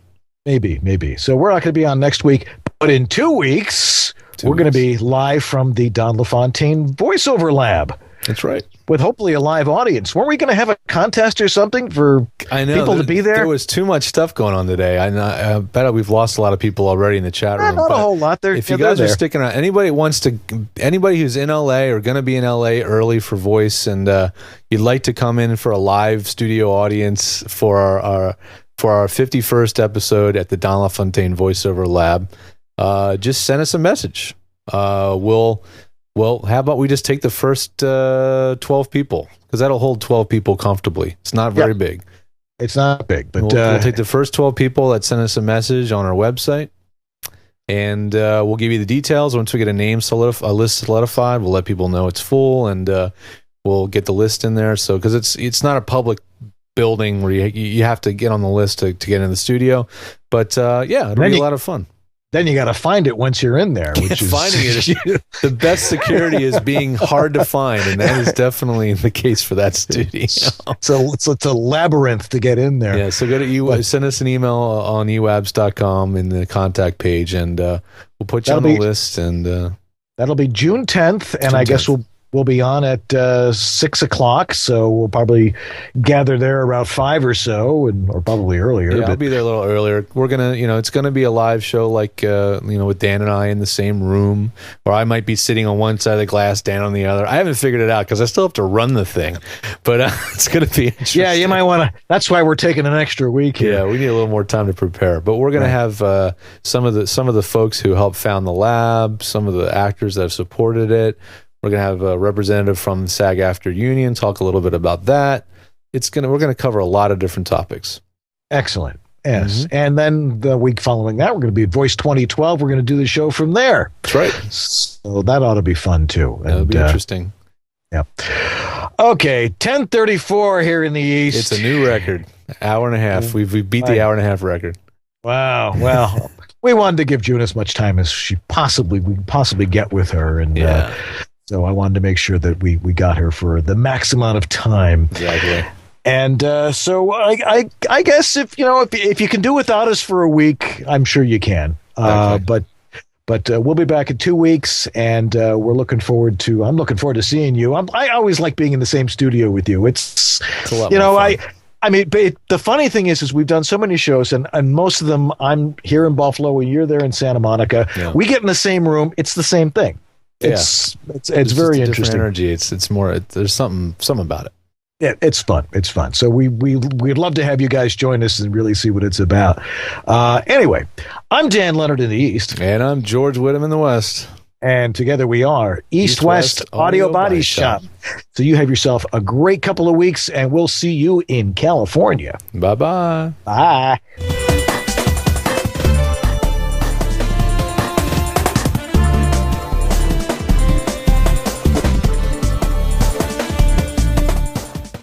Maybe. So we're not going to be on next week, but in 2 weeks, we're going to be live from the Don LaFontaine Voiceover Lab. That's right. With hopefully a live audience. Weren't we going to have a contest or something for people to be there? There was too much stuff going on today. I bet we've lost a lot of people already in the chat room. Not a whole lot. If you guys are sticking around, anybody who's in LA or going to be in LA early for voice, and you'd like to come in for a live studio audience for our 51st episode at the Don LaFontaine Voiceover Lab, just send us a message. Well, how about we just take the first 12 people? Because that'll hold 12 people comfortably. It's not very big. It's not big, but we'll take the first 12 people that send us a message on our website, and we'll give you the details. Once we get a list solidified, we'll let people know it's full, and we'll get the list in there. So, because it's not a public building where you have to get on the list to get in the studio, but it'll be a lot of fun. Then you got to find it once you're in there, which is finding it. The best security is being hard to find, and that is definitely the case for that studio. So it's a labyrinth to get in there. Yeah, so go to send us an email on EWABS.com in the contact page, and we'll put you on the list. And that'll be June 10th, and I guess we'll be on at 6 o'clock, so we'll probably gather there around 5 or so, or probably earlier. Yeah, I'll be there a little earlier. We're gonna, it's gonna be a live show, like with Dan and I in the same room, or I might be sitting on one side of the glass, Dan on the other. I haven't figured it out because I still have to run the thing, but it's gonna be interesting. Yeah, you might want to. That's why we're taking an extra week here. Yeah, we need a little more time to prepare, but we're gonna have some of the folks who helped found the lab, some of the actors that have supported it. We're going to have a representative from the SAG-AFTRA union talk a little bit about that. We're going to cover a lot of different topics. Excellent. Yes. Mm-hmm. And then the week following that, we're going to be at Voice 2012. We're going to do the show from there. That's right. So that ought to be fun too. That'll be interesting. Yeah. Okay. 10:34 here in the East. It's a new record. Hour and a half. We beat the hour and a half record. Wow. Well, we wanted to give June as much time as we could possibly get with her. And, so I wanted to make sure that we got her for the max amount of time. Exactly. And so I guess if you can do without us for a week, I'm sure you can. But we'll be back in 2 weeks, and I'm looking forward to seeing you. I always like being in the same studio with you. It's a lot more fun. I mean, the funny thing is we've done so many shows, and most of them I'm here in Buffalo, and you're there in Santa Monica. Yeah. We get in the same room. It's the same thing. It's very interesting. Energy. It's more. There's something about it. Yeah, it's fun. It's fun. So we'd love to have you guys join us and really see what it's about. Anyway, I'm Dan Leonard in the East, and I'm George Whittam in the West, and together we are East West Audio Body Shop. So you have yourself a great couple of weeks, and we'll see you in California. Bye-bye. Bye.